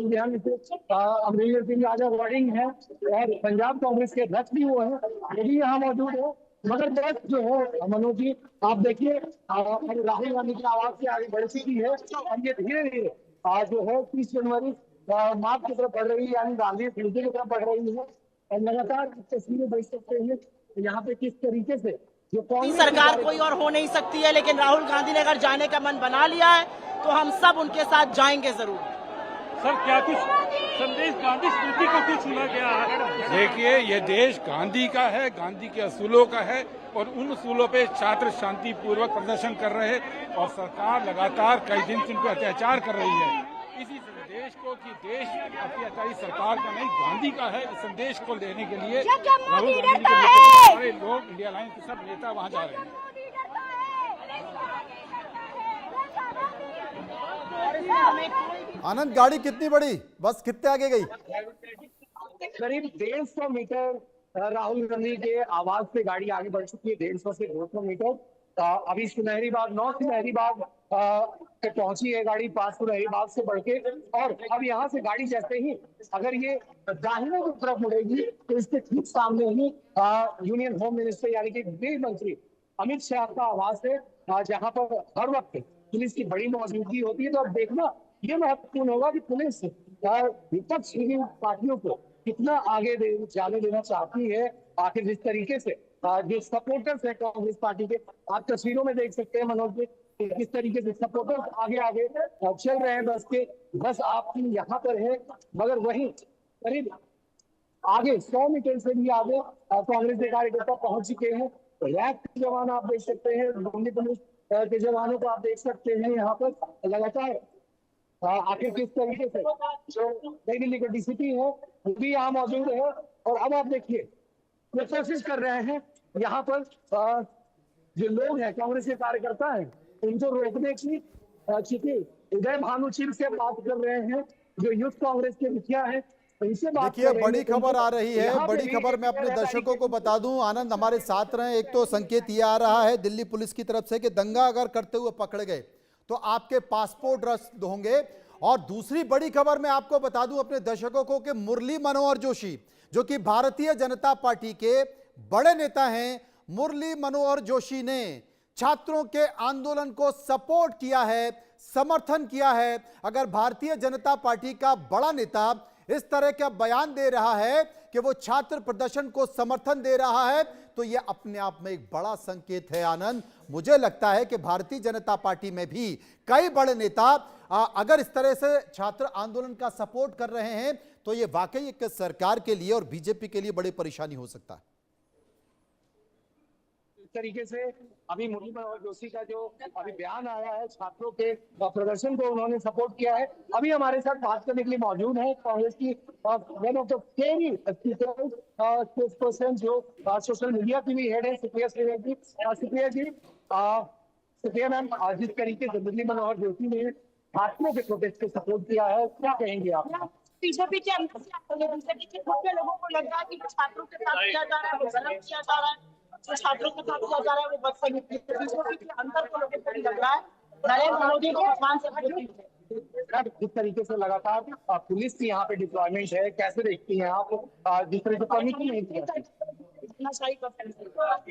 अमरिंदर सिंह राजा वर्डिंग है और पंजाब कांग्रेस के अध्यक्ष भी वो है, वो भी यहाँ मौजूद है। मगर बस जो है मनोज जी, आप देखिए राहुल गांधी की आवाज से आगे बढ़ चुकी है और ये धीरे धीरे जो है 30 जनवरी मार्च की तरफ बढ़ रही है, यानी गांधी स्मृति की तरफ बढ़ रही है। और लगातार तस्वीरें देख सकते हैं यहाँ पे किस तरीके से जो सरकार कोई और हो नहीं सकती है, लेकिन राहुल गांधी ने अगर जाने का मन बना लिया है तो हम सब उनके साथ जाएंगे जरूर। सर, क्या कुछ संदेश गांधी स्मृति को कुछ सुना गया है? देखिए, ये देश गांधी का है, गांधी के असूलों का है और उन असूलों पे छात्र शांतिपूर्वक प्रदर्शन कर रहे हैं और सरकार लगातार कई दिन से उन पर अत्याचार कर रही है। इसी संदेश को कि देश अत्याचारी सरकार का नहीं गांधी का है, इस संदेश को देने के लिए राहुल गांधी के सारे लोग, इंडिया लाइन के सब नेता वहां जा रहे हैं। आनंद, गाड़ी कितनी बड़ी, बस कितने आगे गई? करीब 150 मीटर राहुल गांधी के आवाज से गाड़ी आगे बढ़ चुकी है, 150 से 200 मीटर। अभी सुनहरी बाग, नौ सुनहरी बाग पे पहुंची है गाड़ी, 5 सुनहरी बाग से बढ़ के। और अब यहाँ से गाड़ी जैसे ही अगर ये दाहिने की तरफ मुड़ेगी तो इसके ठीक सामने ही यूनियन होम मिनिस्टर यानी कि गृह मंत्री अमित शाह का आवास है, जहाँ पर हर वक्त पुलिस की बड़ी मौजूदगी होती है। तो अब देखना ये महत्वपूर्ण होगा कि पुलिस विपक्ष की पार्टियों को कितना आगे जाने देना चाहती है। आखिर जिस तरीके से जो सपोर्टर्स है कांग्रेस पार्टी के, आप तस्वीरों में देख सकते हैं मनोज जी, किस तरीके से सपोर्टर्स आगे आगे चल रहे हैं बस के। बस आपकी यहाँ पर है, मगर वहीं करीब आगे 100 मीटर से भी आगे कांग्रेस के कार्यकर्ता पहुंच चुके हैं। रैक के जवान आप देख सकते हैं, दिल्ली पुलिस के जवानों को आप देख सकते हैं यहाँ पर लगातार। आखिर किस तरीके से जो नई दिल्ली के डीसीपी है वो भी यहाँ मौजूद है। और अब आप देखिए वो कोशिश कर रहे हैं यहाँ पर जो लोग हैं कांग्रेस के कार्यकर्ता हैं उनको रोकने की, चूंकि उदय भानु चिर से बात कर रहे हैं जो यूथ कांग्रेस के मुखिया हैं, देखिए बड़ी खबर आ रही है। बड़ी खबर मैं अपने दर्शकों को बता दूं, आनंद हमारे साथ रहे। एक तो संकेत ये आ रहा है दिल्ली पुलिस की तरफ से कि दंगा अगर करते हुए पकड़े गए तो आपके पासपोर्ट रद्द होंगे। और दूसरी बड़ी खबर मैं आपको बता दूं अपने दर्शकों को कि मुरली मनोहर जोशी जो कि भारतीय जनता पार्टी के बड़े नेता हैं, मुरली मनोहर जोशी ने छात्रों के आंदोलन को सपोर्ट किया है, समर्थन किया है। अगर भारतीय जनता पार्टी का बड़ा नेता इस तरह का बयान दे रहा है कि वो छात्र प्रदर्शन को समर्थन दे रहा है तो यह अपने आप में एक बड़ा संकेत है। आनंद, मुझे लगता है कि भारतीय जनता पार्टी में भी कई बड़े नेता अगर इस तरह से छात्र आंदोलन का सपोर्ट कर रहे हैं तो यह वाकई एक सरकार के लिए और बीजेपी के लिए बड़ी परेशानी हो सकता है। तरीके से अभी मुरली मनोहर जोशी का जो अभी बयान आया है, छात्रों के प्रदर्शन को उन्होंने सपोर्ट किया है। अभी हमारे साथ बात करने के लिए मौजूद है कांग्रेस की वन ऑफ द स्पोक्सपर्सन जो सोशल मीडिया की भी हेड है, सुप्रिया श्रीवास्तव जी। सुप्रिया मैम, जिस तरीके से मुरली मनोहर जोशी ने छात्रों के प्रोटेस्ट को सपोर्ट किया है, क्या कहेंगे आप? बीजेपी के अंदर से लोगों को लग रहा है कि छात्रों के साथ किया जा रहा है वो गलत किया जा रहा है, जो छात्रों के साथ किया जा रहा है वो बदतमीजी के अंदर को लोगों को लग रहा है नरेंद्र मोदी को आसमान से जिस तरीके से लगातार पुलिस की यहाँ पे डिप्लॉयमेंट है, कैसे देखती हैं आप? जिस तरह से परमिशन नहीं दिया,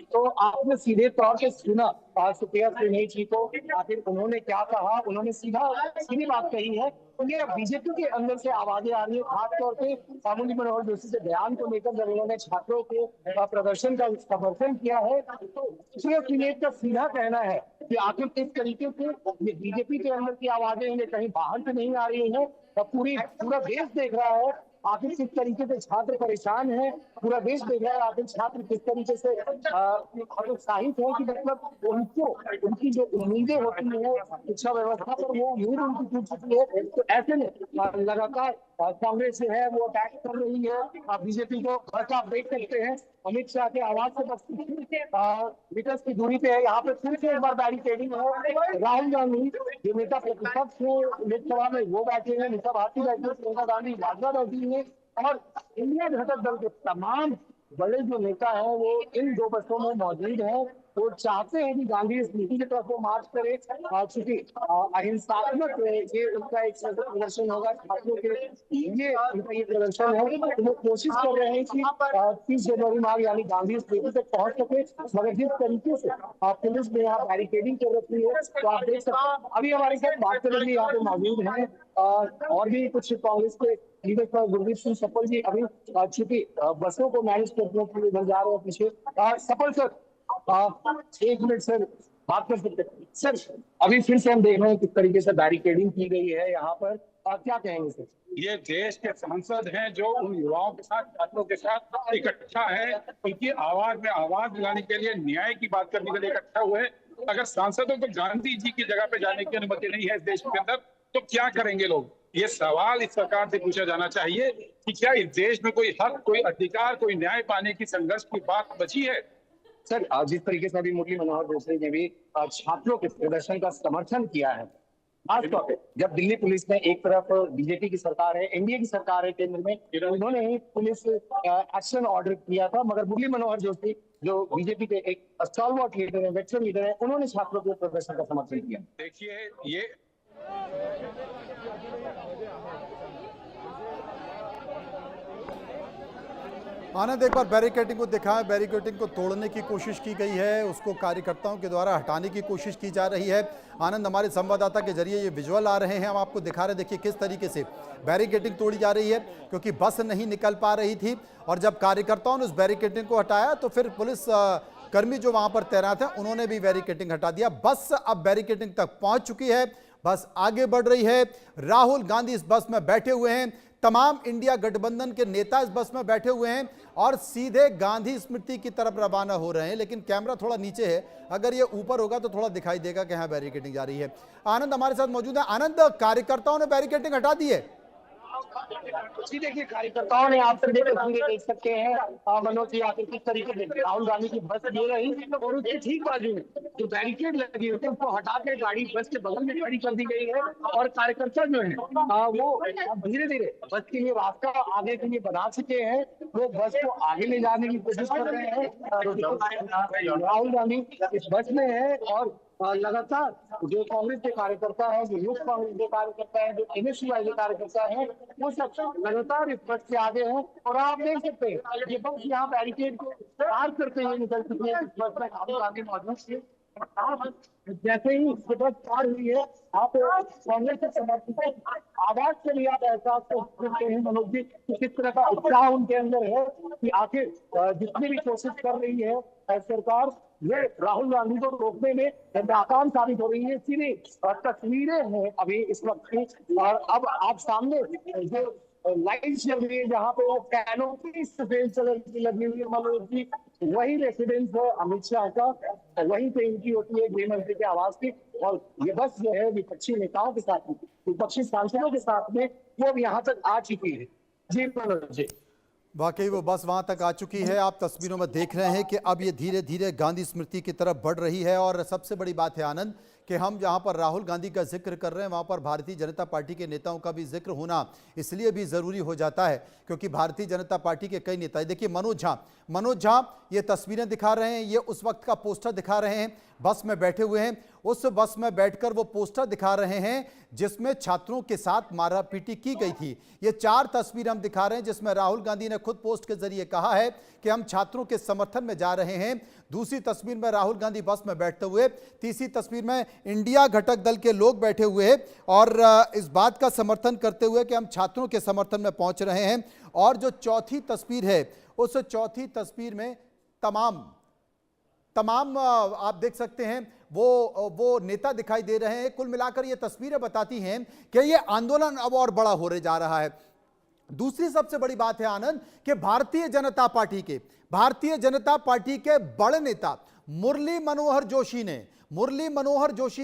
तो आपने सीधे तौर पे सुना सुप्रिया सुले जी को, आखिर उन्होंने क्या कहा? उन्होंने सीधी बात कही है। ये बीजेपी के अंदर से आवाजें आ रही है, खासतौर पे मुरली मनोहर जोशी से बयान को लेकर जब उन्होंने छात्रों के प्रदर्शन का समर्थन किया है, तो सुप्रिया सुले का सीधा कहना है कि आखिर किस तरीके से ये बीजेपी के अंदर की आवाजें हैं, कहीं बाहर से नहीं आ रही है। पूरा देश देख रहा है आखिर किस तरीके से छात्र परेशान है, पूरा देश देख रहा है आखिर छात्र किस तरीके से उत्साहित है कि मतलब उनकी जो उम्मीदें होती है शिक्षा व्यवस्था पर, वो उम्मीद उनकी टूट चुकी है। तो ऐसे में लगातार कांग्रेस जो है वो अटैक कर रही है बीजेपी को। आप देख सकते हैं अमित शाह के आवाज से बस मीटर्स की दूरी पे है, यहाँ पे फिर से एक बार बैरिकेडिंग है। राहुल गांधी जो नेता प्रतिपक्ष है लोकसभा में वो बैठे हैं, मीसा भारती बैठी है, प्रियंका गांधी वाड्रा बैठी है, और इंडिया घटक दल के तमाम बड़े जो नेता हैं वो इन दो बसों में मौजूद हैं। वो चाहते हैं कि गांधी स्मृति की तरफ वो मार्च करे, चूंकि अहिंसात्मक ये उनका एक प्रदर्शन होगा छात्रों के, ये उनका ये प्रदर्शन है। तो वो कोशिश कर रहे हैं कि 30 जनवरी मार्ग यानी गांधी स्मृति तक पहुंच सके, मगर जिस तरीके से पुलिस ने यहाँ बैरिकेडिंग कर रखी है, तो आप देख सकते हैं। अभी हमारे साथ बात करने के लिए यहाँ पे मौजूद है और भी कुछ कांग्रेस के लीडर पर गुरदीप सिंह सफल जी अभी चूंकि बसों को मैनेज करने के लिए इधर जा रहे हैं पीछे। सफल सर, 1 मिनट सर बात कर सकते हैं? सर अभी फिर से हम देख रहे हैं किस तरीके से बैरिकेडिंग की गई है यहाँ पर, क्या कहेंगे सर? ये देश के सांसद हैं जो उन युवाओं के साथ, छात्रों के साथ इकट्ठा है, उनकी आवाज में आवाज दिलाने के लिए, न्याय की बात करने के लिए इकट्ठा हुए। अगर सांसदों को गांधी जी की जगह पे जाने की अनुमति नहीं है इस देश के अंदर, तो क्या करेंगे लोग? ये सवाल इस सरकार से पूछा जाना चाहिए कि क्या इस देश में कोई हक, कोई अधिकार, कोई न्याय पाने की संघर्ष की बात बची है? सर जिस तरीके से अभी मुरली मनोहर जोशी ने भी छात्रों के प्रदर्शन का समर्थन किया है, खासतौर पे जब दिल्ली पुलिस में एक तरफ बीजेपी की सरकार है, एनडीए की सरकार है केंद्र में, उन्होंने ही पुलिस एक्शन ऑर्डर किया था, मगर मुरली मनोहर जोशी जो बीजेपी के एक स्टॉलवर्ट लीडर है, वेटरन लीडर है, उन्होंने छात्रों के प्रदर्शन का समर्थन किया। देखिए ये आनंद एक बार बैरिकेडिंग को दिखाएं, बैरिकेडिंग को तोड़ने की कोशिश की गई है, उसको कार्यकर्ताओं के द्वारा हटाने की कोशिश की जा रही है। आनंद हमारे संवाददाता के जरिए ये विजुअल आ रहे हैं, हम आपको दिखा रहे हैं। देखिए किस तरीके से बैरिकेडिंग तोड़ी जा रही है, क्योंकि बस नहीं निकल पा रही थी, और जब कार्यकर्ताओं ने उस बैरिकेडिंग को हटाया तो फिर पुलिस कर्मी जो वहां पर तैनात है उन्होंने भी बैरिकेडिंग हटा दिया। बस अब बैरिकेडिंग तक पहुंच चुकी है, बस आगे बढ़ रही है। राहुल गांधी इस बस में बैठे हुए हैं, तमाम इंडिया गठबंधन के नेता इस बस में बैठे हुए हैं और सीधे गांधी स्मृति की तरफ रवाना हो रहे हैं। लेकिन कैमरा थोड़ा नीचे है, अगर ये ऊपर होगा तो थोड़ा दिखाई देगा कि यहाँ बैरिकेडिंग जा रही है। आनंद हमारे साथ मौजूद है। आनंद, कार्यकर्ताओं ने बैरिकेडिंग हटा दी है? जी देखिए, कार्यकर्ताओं ने आप तस्वीरें देख सकते हैं मनोज जी, आखिर किस तरीके से राहुल गांधी की बस ले रही और उसके ठीक बाजू में जो बैरिकेड लगी होती है उसको हटा के गाड़ी बस के बगल में खड़ी कर दी गई है, और कार्यकर्ता जो है वो धीरे धीरे बस के लिए रास्ता आगे के लिए बना चुके हैं। वो बस को आगे ले जाने की कोशिश कर रहे हैं। राहुल गांधी इस बस में है और लगातार जो कांग्रेस के कार्यकर्ता है, जो यूथ कांग्रेस के कार्यकर्ता है, जो एनएसयूआई के कार्यकर्ता है, वो सब लगातार इस बस के आगे हैं। और आप देख सकते हैं ये बस यहाँ बैरिकेड को पार करते हुए निकल चुके हैं। इस बस में राहुल गांधी मौजूद थे। जैसे ही बस पार हुई है, आप कांग्रेस के समर्थक आवाज से भी आप एहसास कर सकते हैं मनोज जी, किस तरह का उत्साह उनके अंदर है कि आखिर जितनी भी कोशिश कर रही है सरकार, ये राहुल गांधी को रोकने में नाकाम साबित हो रही है। सीधी तस्वीरें हैं अभी इस वक्त की, और अब आप सामने जो लाइट चल रही है जहाँ पे वो कैनोपी सफेद कलर की लगी हुई है मनोज जी, वही रेसिडेंस है अमित शाह का, वहीं पे इनकी होती है गृह मंत्री के आवास की। और ये बस जो है विपक्षी नेताओं के साथ में, विपक्षी सांसदों के साथ में वो यहाँ तक आ चुकी है। जी मनोज जी, वाकई वो बस वहां तक आ चुकी है। आप तस्वीरों में देख रहे हैं कि अब ये धीरे धीरे गांधी स्मृति की तरफ बढ़ रही है। और सबसे बड़ी बात है आनंद कि हम जहां पर राहुल गांधी का जिक्र कर रहे हैं वहां पर भारतीय जनता पार्टी के नेताओं का भी जिक्र होना इसलिए भी जरूरी हो जाता है क्योंकि भारतीय जनता पार्टी के कई नेता, देखिए मनोज झा ये तस्वीरें दिखा रहे हैं, ये उस वक्त का पोस्टर दिखा रहे हैं, बस में बैठे हुए हैं, उस बस में बैठकर वो पोस्टर दिखा रहे हैं जिसमें छात्रों के साथ मारापीटी की गई थी। ये 4 तस्वीर हम दिखा रहे हैं जिसमें राहुल गांधी ने खुद पोस्ट के जरिए कहा है कि हम छात्रों के समर्थन में जा रहे हैं। दूसरी तस्वीर में राहुल गांधी बस में बैठते हुए, तीसरी तस्वीर में इंडिया घटक दल के लोग बैठे हुए और इस बात का समर्थन करते हुए कि हम छात्रों के समर्थन में पहुंच रहे हैं। और जो चौथी तस्वीर है उस चौथी तस्वीर में तमाम आप देख सकते हैं वो नेता दिखाई दे रहे हैं। कुल मिलाकर ये तस्वीरें बताती हैं कि ये आंदोलन अब और बड़ा होने जा रहा है। दूसरी सबसे बड़ी बात है आनंद कि भारतीय जनता पार्टी के बड़े नेता मुरली मनोहर जोशी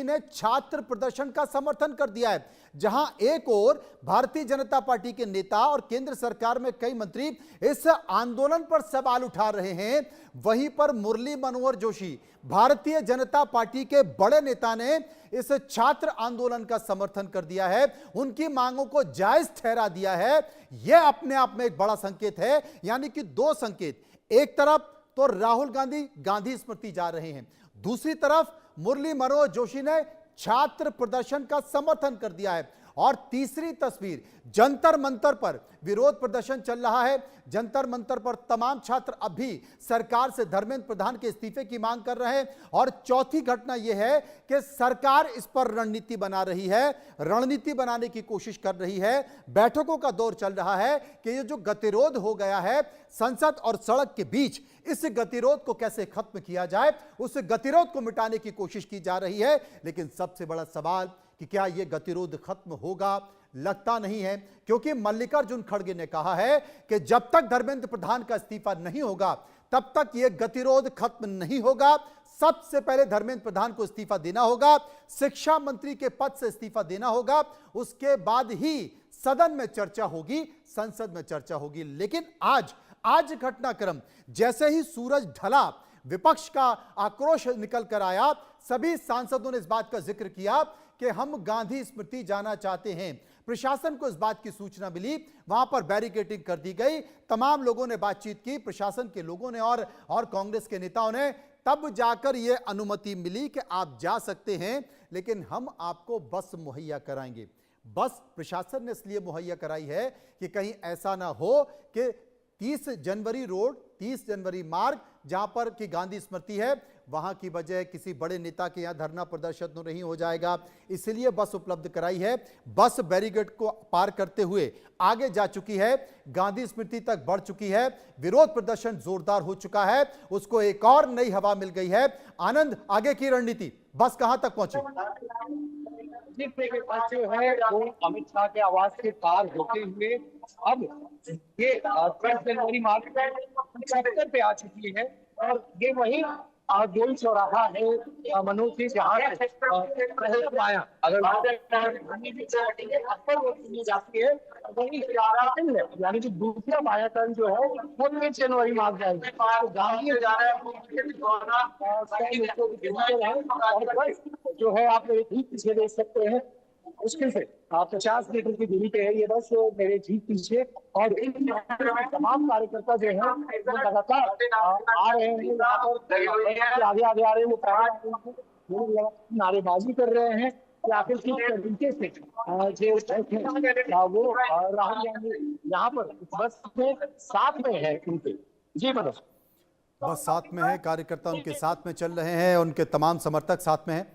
ने छात्र प्रदर्शन का समर्थन कर दिया है। जहां एक ओर भारतीय जनता पार्टी के नेता और केंद्र सरकार में कई मंत्री इस आंदोलन पर सवाल उठा रहे हैं, वहीं पर मुरली मनोहर जोशी भारतीय जनता पार्टी के बड़े नेता ने इस छात्र आंदोलन का समर्थन कर दिया है, उनकी मांगों को जायज ठहरा दिया है। यह अपने आप में एक बड़ा संकेत है, यानी कि 2 संकेत। एक तरफ तो राहुल गांधी स्मृति जा रहे हैं, दूसरी तरफ मुरली मनोहर जोशी ने छात्र प्रदर्शन का समर्थन कर दिया है। और तीसरी तस्वीर, जंतर मंतर पर विरोध प्रदर्शन चल रहा है। जंतर मंतर पर तमाम छात्र अब भी सरकार से धर्मेंद्र प्रधान के इस्तीफे की मांग कर रहे हैं। और चौथी घटना यह है कि सरकार इस पर रणनीति बना रही है, रणनीति बनाने की कोशिश कर रही है। बैठकों का दौर चल रहा है कि ये जो गतिरोध हो गया है संसद और सड़क के बीच, इस गतिरोध को कैसे खत्म किया जाए, उस गतिरोध को मिटाने की कोशिश की जा रही है। लेकिन सबसे बड़ा सवाल कि क्या यह गतिरोध खत्म होगा, लगता नहीं है, क्योंकि मल्लिकार्जुन खड़गे ने कहा है कि जब तक धर्मेंद्र प्रधान का इस्तीफा नहीं होगा तब तक यह गतिरोध खत्म नहीं होगा। सबसे पहले धर्मेंद्र प्रधान को इस्तीफा देना होगा, शिक्षा मंत्री के पद से इस्तीफा देना होगा, उसके बाद ही सदन में चर्चा होगी, संसद में चर्चा होगी। लेकिन आज घटनाक्रम जैसे ही सूरज ढला, विपक्ष का आक्रोश निकल कर आया, सभी सांसदों ने इस बात का जिक्र किया कि हम गांधी स्मृति जाना चाहते हैं। प्रशासन को इस बात की सूचना मिली, वहां पर बैरिकेडिंग कर दी गई, तमाम लोगों ने बातचीत की, प्रशासन के लोगों ने और कांग्रेस के नेताओं ने, तब जाकर यह अनुमति मिली कि आप जा सकते हैं, लेकिन हम आपको बस मुहैया कराएंगे। बस प्रशासन ने इसलिए मुहैया कराई है कि कहीं ऐसा ना हो कि 30 जनवरी रोड, 30 जनवरी मार्ग जहां पर की गांधी स्मृति है, वहां की बजाय किसी बड़े नेता के यहां धरना प्रदर्शन तो नहीं हो जाएगा, इसलिए बस उपलब्ध कराई है। बस बैरिकेड को पार करते हुए आगे जा चुकी है, गांधी स्मृति तक बढ़ चुकी है, विरोध प्रदर्शन जोरदार हो चुका है, उसको एक और नई हवा मिल गई है। आनंद, आगे की रणनीति, बस कहां तक पहुंची? के पास जो है वो अमित शाह के आवास के पार होते हुए अब ये 10 जनवरी मार्ग पे आ चुकी है। और ये वही गोल चौराहा है मनोज जी, जहाँ माया अगर जाती है वही यानी कि दूसरा मायाटन जो है वो 30 जनवरी मार्ग जाएगी। गांधी जा रहा है जो है, आप मेरे ठीक पीछे देख सकते हैं, मुश्किल से 50 मीटर की दूरी पे है ये बस मेरे ठीक पीछे। और इन तमाम कार्यकर्ता जो है वो लगातार आ रहे हैं, आगे आ रहे हैं, वो नारेबाजी कर रहे हैं कि आखिर किस तरीके से वो राहुल गांधी यहाँ पर बस में साथ में है उनके। जी मतलब बस साथ में है, कार्यकर्ता उनके साथ में चल रहे हैं, उनके तमाम समर्थक साथ में हैं।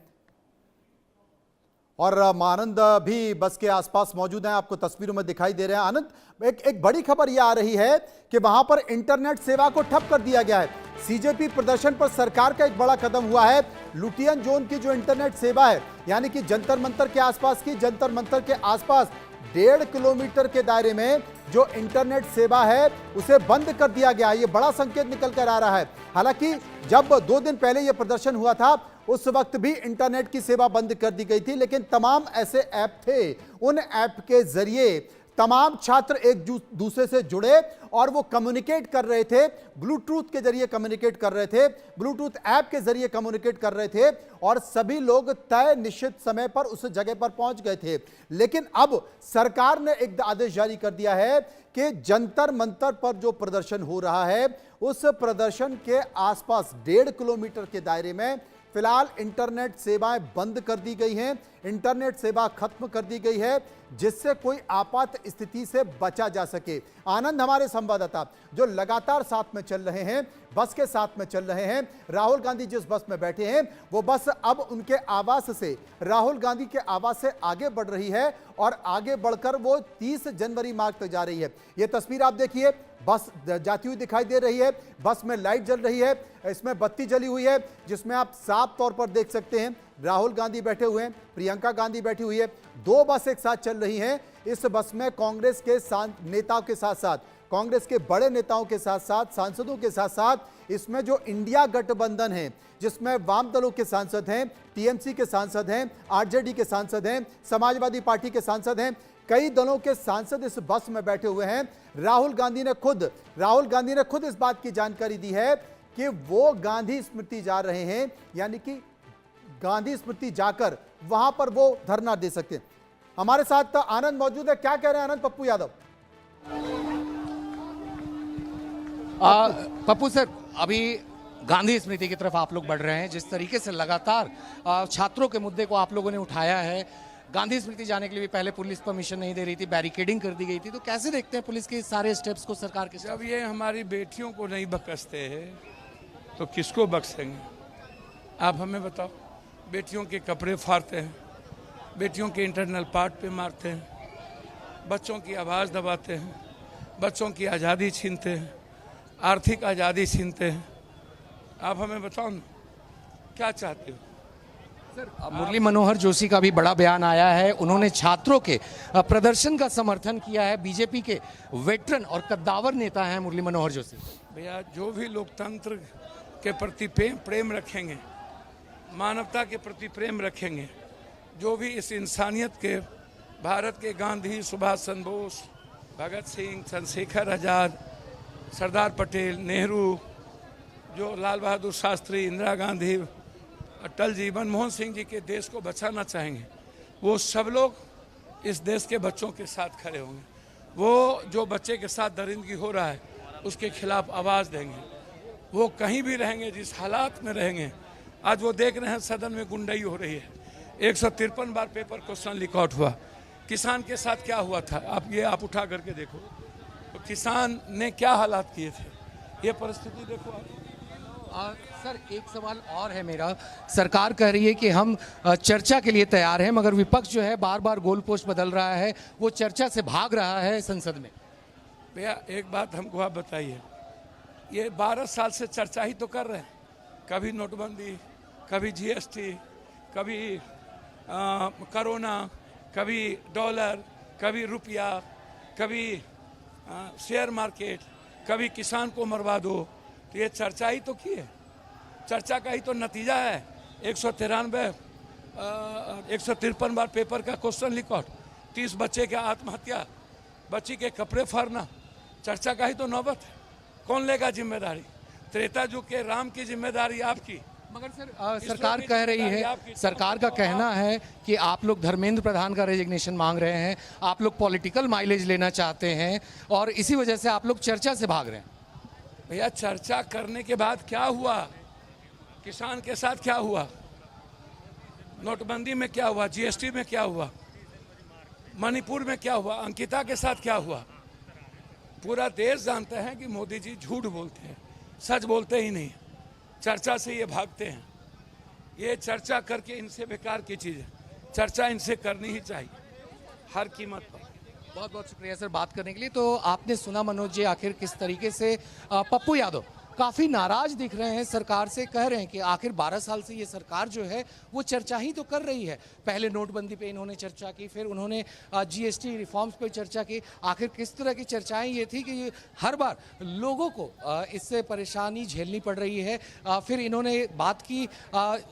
और आनंद भी बस के आसपास मौजूद हैं, आपको तस्वीरों में दिखाई दे रहे हैं। आनंद, एक बड़ी खबर यह आ रही है कि वहां पर इंटरनेट सेवा को ठप कर दिया गया है। सीजेपी प्रदर्शन पर सरकार का एक बड़ा कदम हुआ है। लुटियन जोन की जो इंटरनेट सेवा है, यानी कि जंतर मंतर के आसपास की, जंतर मंतर के आसपास 1.5 किलोमीटर के दायरे में जो इंटरनेट सेवा है उसे बंद कर दिया गया। ये बड़ा संकेत निकल कर आ रहा है। हालांकि जब 2 दिन पहले यह प्रदर्शन हुआ था उस वक्त भी इंटरनेट की सेवा बंद कर दी गई थी, लेकिन तमाम ऐसे ऐप थे, उन ऐप के जरिए तमाम छात्र एक दूसरे से जुड़े और वो कम्युनिकेट कर रहे थे, ब्लूटूथ के जरिए कम्युनिकेट कर रहे थे, ब्लूटूथ ऐप के जरिए कम्युनिकेट कर रहे थे और सभी लोग तय निश्चित समय पर उस जगह पर पहुंच गए थे। लेकिन अब सरकार ने एक आदेश जारी कर दिया है कि जंतर मंतर पर जो प्रदर्शन हो रहा है उस प्रदर्शन के आसपास 1.5 किलोमीटर के दायरे में फिलहाल इंटरनेट सेवाएं बंद कर दी गई हैं, इंटरनेट सेवा खत्म कर दी गई है, जिससे कोई आपात स्थिति से बचा जा सके। आनंद हमारे संवाददाता जो लगातार साथ में चल रहे हैं, बस के साथ में चल रहे हैं, राहुल गांधी जिस बस में बैठे हैं वो बस अब उनके आवास से, राहुल गांधी के आवास से आगे बढ़ रही है और आगे बढ़कर वो 30 जनवरी मार्ग तक जा रही है। ये तस्वीर आप देखिए, बस जाती हुई दिखाई दे रही है, बस में लाइट जल रही है, इसमें बत्ती जली हुई है, जिसमें आप साफ तौर पर देख सकते हैं राहुल गांधी बैठे हुए हैं, प्रियंका गांधी बैठी हुई है। 2 बस एक साथ चल रही हैं। इस बस में कांग्रेस के नेताओं के साथ साथ, कांग्रेस के बड़े नेताओं के साथ साथ, सांसदों के साथ साथ इसमें जो इंडिया गठबंधन है, जिसमें वाम दलों के सांसद हैं, टीएमसी के सांसद हैं, आरजेडी के सांसद हैं, समाजवादी पार्टी के सांसद हैं, कई दलों के सांसद इस बस में बैठे हुए हैं। राहुल गांधी ने खुद इस बात की जानकारी दी है कि वो गांधी स्मृति जा रहे हैं, यानी कि गांधी स्मृति जाकर वहां पर वो धरना दे सकते हैं। हमारे साथ आनंद मौजूद है, क्या कह रहे हैं आनंद? पप्पू यादव। पप्पू सर, अभी गांधी स्मृति की तरफ आप लोग बढ़ रहे हैं, जिस तरीके से लगातार छात्रों के मुद्दे को आप लोगों ने उठाया है, गांधी स्मृति जाने के लिए भी पहले पुलिस परमिशन नहीं दे रही थी, बैरिकेडिंग कर दी गई थी, तो कैसे देखते हैं पुलिस के सारे स्टेप्स को, सरकार के? जब ये हमारी बेटियों को नहीं बख्शते हैं तो किसको बख्शेंगे? आप हमें बताओ। बेटियों के कपड़े फाड़ते हैं, बेटियों के इंटरनल पार्ट पे मारते हैं, बच्चों की आवाज़ दबाते हैं, बच्चों की आज़ादी छीनते हैं, आर्थिक आज़ादी छीनते हैं। आप हमें बताओ ना, क्या चाहते हो? सर, मुरली मनोहर जोशी का भी बड़ा बयान आया है, उन्होंने छात्रों के प्रदर्शन का समर्थन किया है। बीजेपी के वेटरन और कद्दावर नेता हैं मुरली मनोहर जोशी। भैया, जो भी लोकतंत्र के प्रति प्रेम रखेंगे, मानवता के प्रति प्रेम रखेंगे, जो भी इस इंसानियत के, भारत के गांधी, सुभाष चंद्र बोस, भगत सिंह, चंद्रशेखर आज़ाद, सरदार पटेल, नेहरू, जो लाल बहादुर शास्त्री, इंदिरा गांधी, अटल जी, मनमोहन सिंह जी के देश को बचाना चाहेंगे, वो सब लोग इस देश के बच्चों के साथ खड़े होंगे। वो जो बच्चे के साथ दरिंदगी हो रहा है उसके खिलाफ आवाज़ देंगे। वो कहीं भी रहेंगे, जिस हालात में रहेंगे। आज वो देख रहे हैं सदन में गुंडाई हो रही है, 153 बार पेपर क्वेश्चन लीक आउट हुआ। किसान के साथ क्या हुआ था, आप उठा करके देखो तो किसान ने क्या हालात किए थे, ये परिस्थिति देखो आप। सर, एक सवाल और है मेरा। सरकार कह रही है कि हम चर्चा के लिए तैयार हैं, मगर विपक्ष जो है बार बार गोल पोस्ट बदल रहा है, वो चर्चा से भाग रहा है संसद में। भैया, एक बात हमको आप बताइए, ये 12 साल से चर्चा ही तो कर रहे हैं। कभी नोटबंदी, कभी जीएसटी, कभी कोरोना, कभी डॉलर, कभी रुपया, कभी शेयर मार्केट, कभी किसान को मरवा दो। तो ये चर्चा ही तो की है, चर्चा का ही तो नतीजा है। 153 बार पेपर का क्वेश्चन लीक आउट, 30 बच्चे का आत्महत्या, बच्ची के कपड़े फाड़ना, चर्चा का ही तो नौबत है। कौन लेगा जिम्मेदारी? त्रेता युग के राम की जिम्मेदारी आपकी। मगर सर, सरकार कह रही है, सरकार का कहना है कि आप लोग धर्मेंद्र प्रधान का रेजिग्नेशन मांग रहे हैं, आप लोग पॉलिटिकल माइलेज लेना चाहते हैं और इसी वजह से आप लोग चर्चा से भाग रहे हैं। भैया, चर्चा करने के बाद क्या हुआ? किसान के साथ क्या हुआ? नोटबंदी में क्या हुआ? जीएसटी में क्या हुआ? मणिपुर में क्या हुआ? अंकिता के साथ क्या हुआ? पूरा देश जानता है कि मोदी जी झूठ बोलते हैं, सच बोलते ही नहीं। चर्चा से ये भागते हैं। ये चर्चा करके इनसे बेकार की चीज़ है, चर्चा इनसे करनी ही चाहिए हर कीमत पर। बहुत बहुत शुक्रिया सर बात करने के लिए। तो आपने सुना मनोज जी आखिर किस तरीके से पप्पू यादव काफ़ी नाराज दिख रहे हैं सरकार से, कह रहे हैं कि आखिर 12 साल से ये सरकार जो है वो चर्चा ही तो कर रही है। पहले नोटबंदी पे इन्होंने चर्चा की, फिर उन्होंने जीएसटी रिफॉर्म्स पे चर्चा की। आखिर किस तरह की चर्चाएं ये थी कि हर बार लोगों को इससे परेशानी झेलनी पड़ रही है। फिर इन्होंने बात की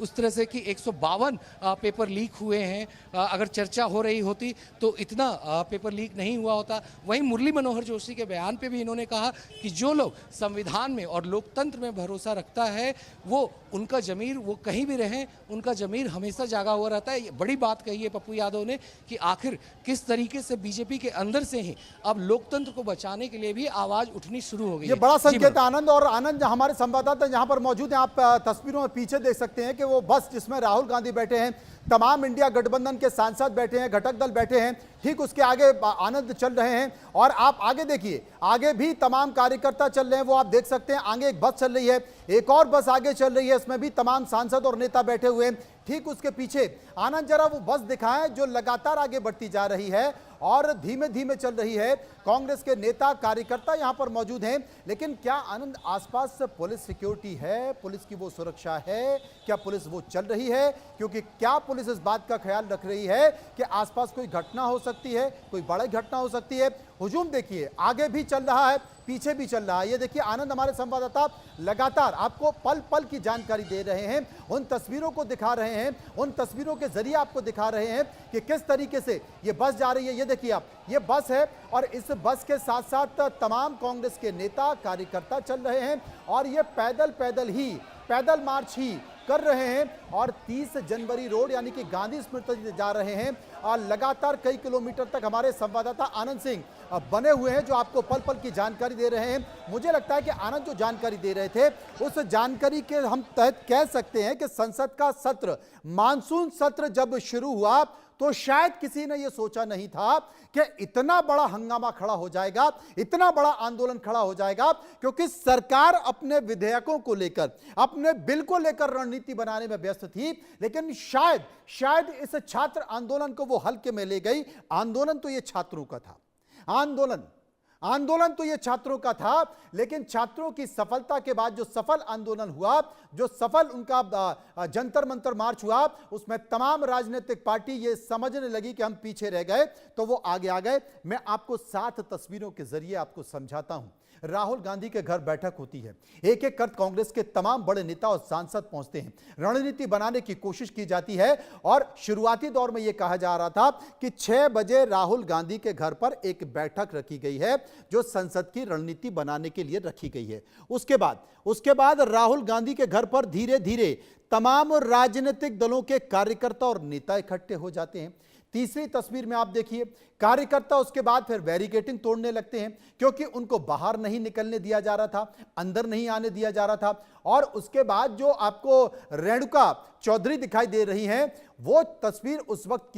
उस तरह से कि 152 पेपर लीक हुए हैं। अगर चर्चा हो रही होती तो इतना पेपर लीक नहीं हुआ होता। वहीं मुरली मनोहर जोशी के बयान पे भी इन्होंने कहा कि जो लोग संविधान में और लोकतंत्र में भरोसा रखता है वो उनका जमीर, वो कहीं भी रहें, उनका जमीर हमेशा जागा हुआ रहता है। ये बड़ी बात कही है पप्पू यादव ने कि आखिर किस तरीके से बीजेपी के अंदर से ही अब लोकतंत्र को बचाने के लिए भी आवाज उठनी शुरू हो गई। ये बड़ा संकेत आनंद, और आनंद हमारे संवाददाता यहां पर मौजूद हैं, आप तस्वीरों में पीछे देख सकते हैं कि वो बस जिसमें राहुल गांधी बैठे हैं, तमाम इंडिया गठबंधन के सांसद बैठे हैं, घटक दल बैठे हैं, ठीक उसके आगे आनंद चल रहे हैं। और आप आगे देखिए, आगे भी तमाम कार्यकर्ता चल रहे हैं, वो आप देख सकते हैं। आगे एक बस चल रही है, एक और बस आगे चल रही है, इसमें भी तमाम सांसद और नेता बैठे हुए हैं। ठीक उसके पीछे आनंद जरा वो बस दिखाएं जो लगातार आगे बढ़ती जा रही है और धीमे धीमे चल रही है। कांग्रेस के नेता कार्यकर्ता यहां पर मौजूद हैं, लेकिन क्या आनंद आसपास पुलिस सिक्योरिटी है, पुलिस की वो सुरक्षा है, क्या पुलिस वो चल रही है? क्योंकि क्या पुलिस इस बात का ख्याल रख रही है कि आसपास कोई घटना हो सकती है, कोई बड़ी घटना हो सकती है? हुजूम देखिए आगे भी चल रहा है, पीछे भी चल रहा है। ये देखिए आनंद हमारे संवाददाता लगातार आपको पल पल की जानकारी दे रहे हैं, उन तस्वीरों को दिखा रहे हैं, उन तस्वीरों के जरिए आपको दिखा रहे हैं कि किस तरीके से ये बस जा रही है। ये देखिए आप, ये बस है और इस बस के साथ साथ तमाम कांग्रेस के नेता कार्यकर्ता चल रहे हैं और ये पैदल मार्च ही कर रहे हैं और 30 जनवरी रोड यानी कि गांधी स्मृति जा रहे हैं। और लगातार कई किलोमीटर तक हमारे संवाददाता आनंद सिंह बने हुए हैं जो आपको पल पल की जानकारी दे रहे हैं। मुझे लगता है कि आनंद जो जानकारी दे रहे थे उस जानकारी के हम तहत कह सकते हैं कि संसद का सत्र, मानसून सत्र जब शुरू हुआ तो शायद किसी ने यह सोचा नहीं था कि इतना बड़ा हंगामा खड़ा हो जाएगा, इतना बड़ा आंदोलन खड़ा हो जाएगा, क्योंकि सरकार अपने विधेयकों को लेकर, अपने बिल को लेकर रणनीति बनाने में व्यस्त थी। लेकिन शायद इस छात्र आंदोलन को वो हल्के में ले गई। आंदोलन तो ये छात्रों का था, आंदोलन तो ये छात्रों का था, लेकिन छात्रों की सफलता के बाद जो सफल आंदोलन हुआ, जो सफल उनका जंतर मंतर मार्च हुआ, उसमें तमाम राजनीतिक पार्टी ये समझने लगी कि हम पीछे रह गए तो वो आगे आ गए। मैं आपको 7 तस्वीरों के जरिए आपको समझाता हूं। राहुल गांधी के घर बैठक होती है, एक एक कर कांग्रेस के तमाम बड़े नेता और सांसद पहुंचते हैं, रणनीति बनाने की कोशिश की जाती है। और शुरुआती दौर में यह कहा जा रहा था कि 6 बजे राहुल गांधी के घर पर एक बैठक रखी गई है जो संसद की रणनीति बनाने के लिए रखी गई है। उसके बाद राहुल गांधी के घर पर धीरे धीरे तमाम राजनीतिक दलों के कार्यकर्ता और नेता इकट्ठे हो जाते हैं। तीसरी तस्वीर में आप देखिए, कार्यकर्ता उसके बाद फिर बैरिकेडिंग तोड़ने लगते हैं, क्योंकि उनको बाहर नहीं निकलने दिया जा रहा था, अंदर नहीं आने दिया जा रहा था। और उसके बाद जो आपको रेणुका चौधरी दिखाई दे रही हैं, वो तस्वीर उस वक्त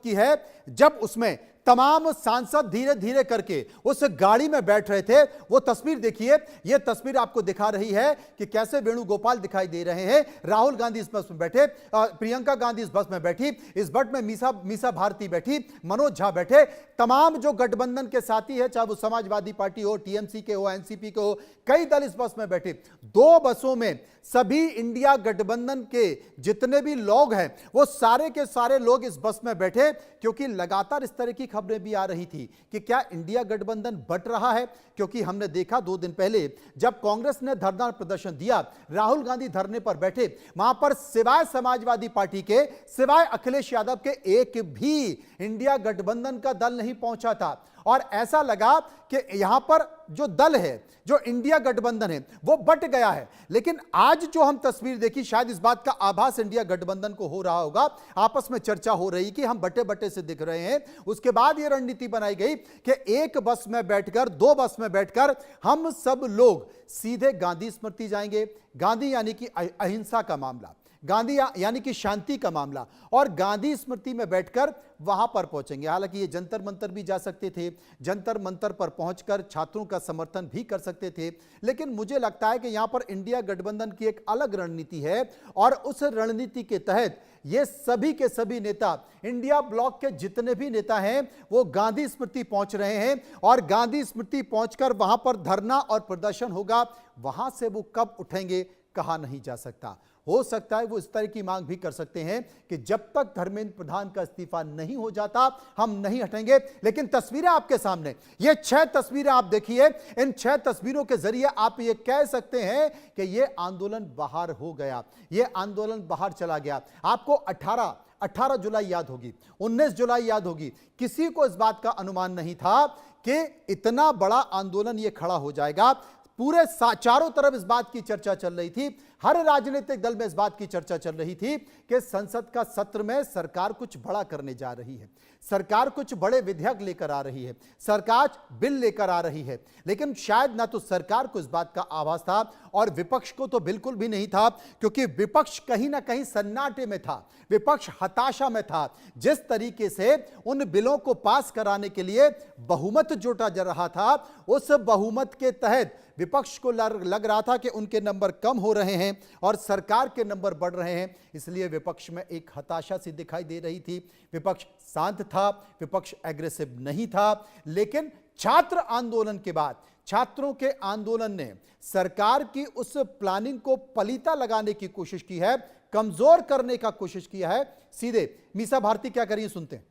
की है जब उसमें तमाम सांसद धीरे धीरे करके उस गाड़ी में बैठ रहे थे। वो तस्वीर देखिए, ये तस्वीर आपको दिखा रही है कि कैसे वेणुगोपाल दिखाई दे रहे हैं। राहुल गांधी इस बस में बैठे, प्रियंका गांधी इस बस में बैठी, इस बट में मीसा भारती बैठी, मनोज झा बैठे, तमाम जो गठबंधन के साथी है, चाहे वो समाजवादी पार्टी हो, टीएमसी के हो, एनसीपी के हो, कई दल इस बस में बैठे। 2 बसों में सभी इंडिया गठबंधन के जितने भी लोग हैं वो सारे के सारे लोग इस बस में बैठे, क्योंकि लगातार इस तरह की खबरें भी आ रही थी कि क्या इंडिया गठबंधन बंट रहा है। क्योंकि हमने देखा 2 दिन पहले जब कांग्रेस ने धरना प्रदर्शन दिया, राहुल गांधी धरने पर बैठे, वहां पर सिवाय समाजवादी पार्टी के, सिवाय अखिलेश यादव के एक भी इंडिया गठबंधन का दल नहीं पहुंचा था। और ऐसा लगा कि यहां पर जो दल है, जो इंडिया गठबंधन है, वो बट गया है। लेकिन आज जो हम तस्वीर देखी, शायद इस बात का आभास इंडिया गठबंधन को हो रहा होगा। आपस में चर्चा हो रही कि हम बटे बटे से दिख रहे हैं। उसके बाद ये रणनीति बनाई गई कि एक बस में बैठकर, 2 बस में बैठकर हम सब लोग सीधे गांधी स्मृति जाएंगे। गांधी यानी कि अहिंसा का मामला, गांधी यानी कि शांति का मामला, और गांधी स्मृति में बैठकर वहां पर पहुंचेंगे। हालांकि ये जंतर मंतर भी जा सकते थे, जंतर मंतर पर पहुंचकर छात्रों का समर्थन भी कर सकते थे, लेकिन मुझे लगता है कि यहां पर इंडिया गठबंधन की एक अलग रणनीति है और उस रणनीति के तहत ये सभी के सभी नेता, इंडिया ब्लॉक के जितने भी नेता हैं, वो गांधी स्मृति पहुंच रहे हैं और गांधी स्मृति पहुंचकर वहां पर धरना और प्रदर्शन होगा। वहां से वो कब उठेंगे कहा नहीं जा सकता। हो सकता है वो इस तरह की मांग भी कर सकते हैं कि जब तक धर्मेंद्र प्रधान का इस्तीफा नहीं हो जाता हम नहीं हटेंगे। लेकिन तस्वीरें आपके सामने, ये 6 तस्वीरें आप देखिए, इन 6 तस्वीरों के जरिए आप ये कह सकते हैं कि ये आंदोलन बाहर हो गया, ये आंदोलन बाहर चला गया। आपको 18 जुलाई याद होगी, 19 जुलाई याद होगी। किसी को इस बात का अनुमान नहीं था कि इतना बड़ा आंदोलन ये खड़ा हो जाएगा। पूरे चारों तरफ इस बात की चर्चा चल रही थी, हर राजनीतिक दल में इस बात की चर्चा चल रही थी कि संसद का सत्र में सरकार कुछ बड़ा करने जा रही है, सरकार कुछ बड़े विधेयक लेकर आ रही है, सरकार बिल लेकर आ रही है। लेकिन शायद ना तो सरकार को इस बात का आभास था और विपक्ष को तो बिल्कुल भी नहीं था, क्योंकि विपक्ष कहीं ना कहीं सन्नाटे में था, विपक्ष हताशा में था। जिस तरीके से उन बिलों को पास कराने के लिए बहुमत जुटा जा रहा था, उस बहुमत के तहत विपक्ष को लग रहा था कि उनके नंबर कम हो रहे हैं और सरकार के नंबर बढ़ रहे हैं, इसलिए विपक्ष में एक हताशा सी दिखाई दे रही थी। विपक्ष शांत था, विपक्ष एग्रेसिव नहीं था। लेकिन छात्र आंदोलन के बाद छात्रों के आंदोलन ने सरकार की उस प्लानिंग को पलीता लगाने की कोशिश की है, कमजोर करने का कोशिश किया है। सीधे मीसा भारती क्या करिए सुनते हैं।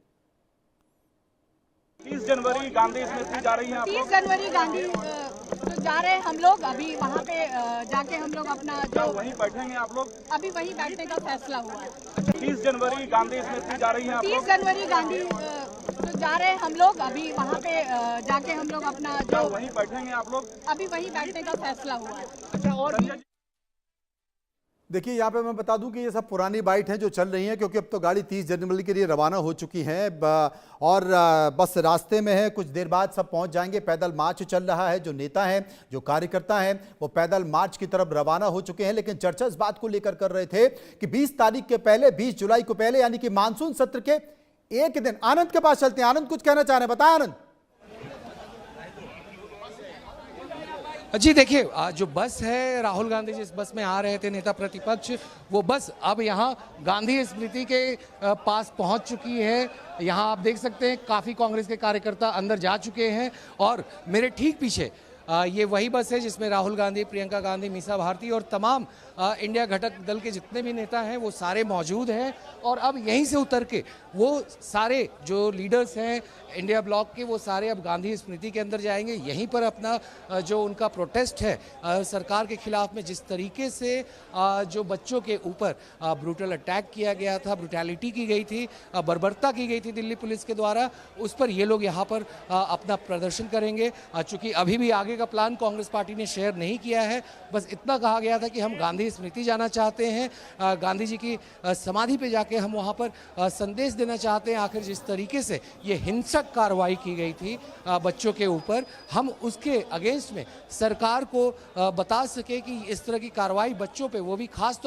30 जनवरी गांधी स्मृति जा रही है, 30 जनवरी गांधी तो जा रहे हैं हम लोग। अभी वहाँ पे जाके हम लोग अपना जो वहीं बैठेंगे आप लोग, अभी वहीं बैठने का फैसला हुआ है। 30 जनवरी गांधी स्मृति जा रही है, 30 जनवरी गांधी तो जा रहे हैं हम लोग। अभी वहाँ पे जाके हम लोग अपना जो वहीं बैठेंगे आप लोग, अभी वहीं बैठने का फैसला हुआ है। अच्छा, और देखिए यहाँ पे मैं बता दूं कि ये सब पुरानी बाइट हैं जो चल रही हैं, क्योंकि अब तो गाड़ी 30 जनवरी के लिए रवाना हो चुकी है और बस रास्ते में है, कुछ देर बाद सब पहुंच जाएंगे। पैदल मार्च चल रहा है, जो नेता हैं, जो कार्यकर्ता हैं, वो पैदल मार्च की तरफ रवाना हो चुके हैं। लेकिन चर्चा इस बात को लेकर कर रहे थे कि 20 तारीख के पहले, 20 जुलाई को पहले, यानी कि मानसून सत्र के एक दिन, आनंद के पास चलते हैं। आनंद कुछ कहना चाह रहे हैं, बताएं आनंद। जी देखिए, जो बस है, राहुल गांधी जिस बस में आ रहे थे नेता प्रतिपक्ष, वो बस अब यहाँ गांधी स्मृति के पास पहुँच चुकी है। यहाँ आप देख सकते हैं काफ़ी कांग्रेस के कार्यकर्ता अंदर जा चुके हैं और मेरे ठीक पीछे ये वही बस है जिसमें राहुल गांधी, प्रियंका गांधी, मीसा भारती और तमाम इंडिया घटक दल के जितने भी नेता हैं वो सारे मौजूद हैं। और अब यहीं से उतर के वो सारे जो लीडर्स हैं इंडिया ब्लॉक के, वो सारे अब गांधी स्मृति के अंदर जाएंगे। यहीं पर अपना जो उनका प्रोटेस्ट है सरकार के खिलाफ में, जिस तरीके से जो बच्चों के ऊपर ब्रूटल अटैक किया गया था, ब्रूटैलिटी की गई थी, बर्बरता की गई थी दिल्ली पुलिस के द्वारा, उस पर ये लोग यहाँ पर अपना प्रदर्शन करेंगे। चूँकि अभी भी आगे का प्लान कांग्रेस पार्टी ने शेयर नहीं किया है, बस इतना कहा गया था कि हम गांधी स्मृति जाना चाहते हैं, गांधी जी की समाधि पे जाके हम वहाँ पर संदेश देना चाहते हैं। आखिर जिस तरीके से ये हिंसक कार्रवाई की गई थी बच्चों के ऊपर, हम उसके अगेंस्ट में सरकार को बता सके कि इस तरह की कार्रवाई बच्चों पे, वो भी खास तौर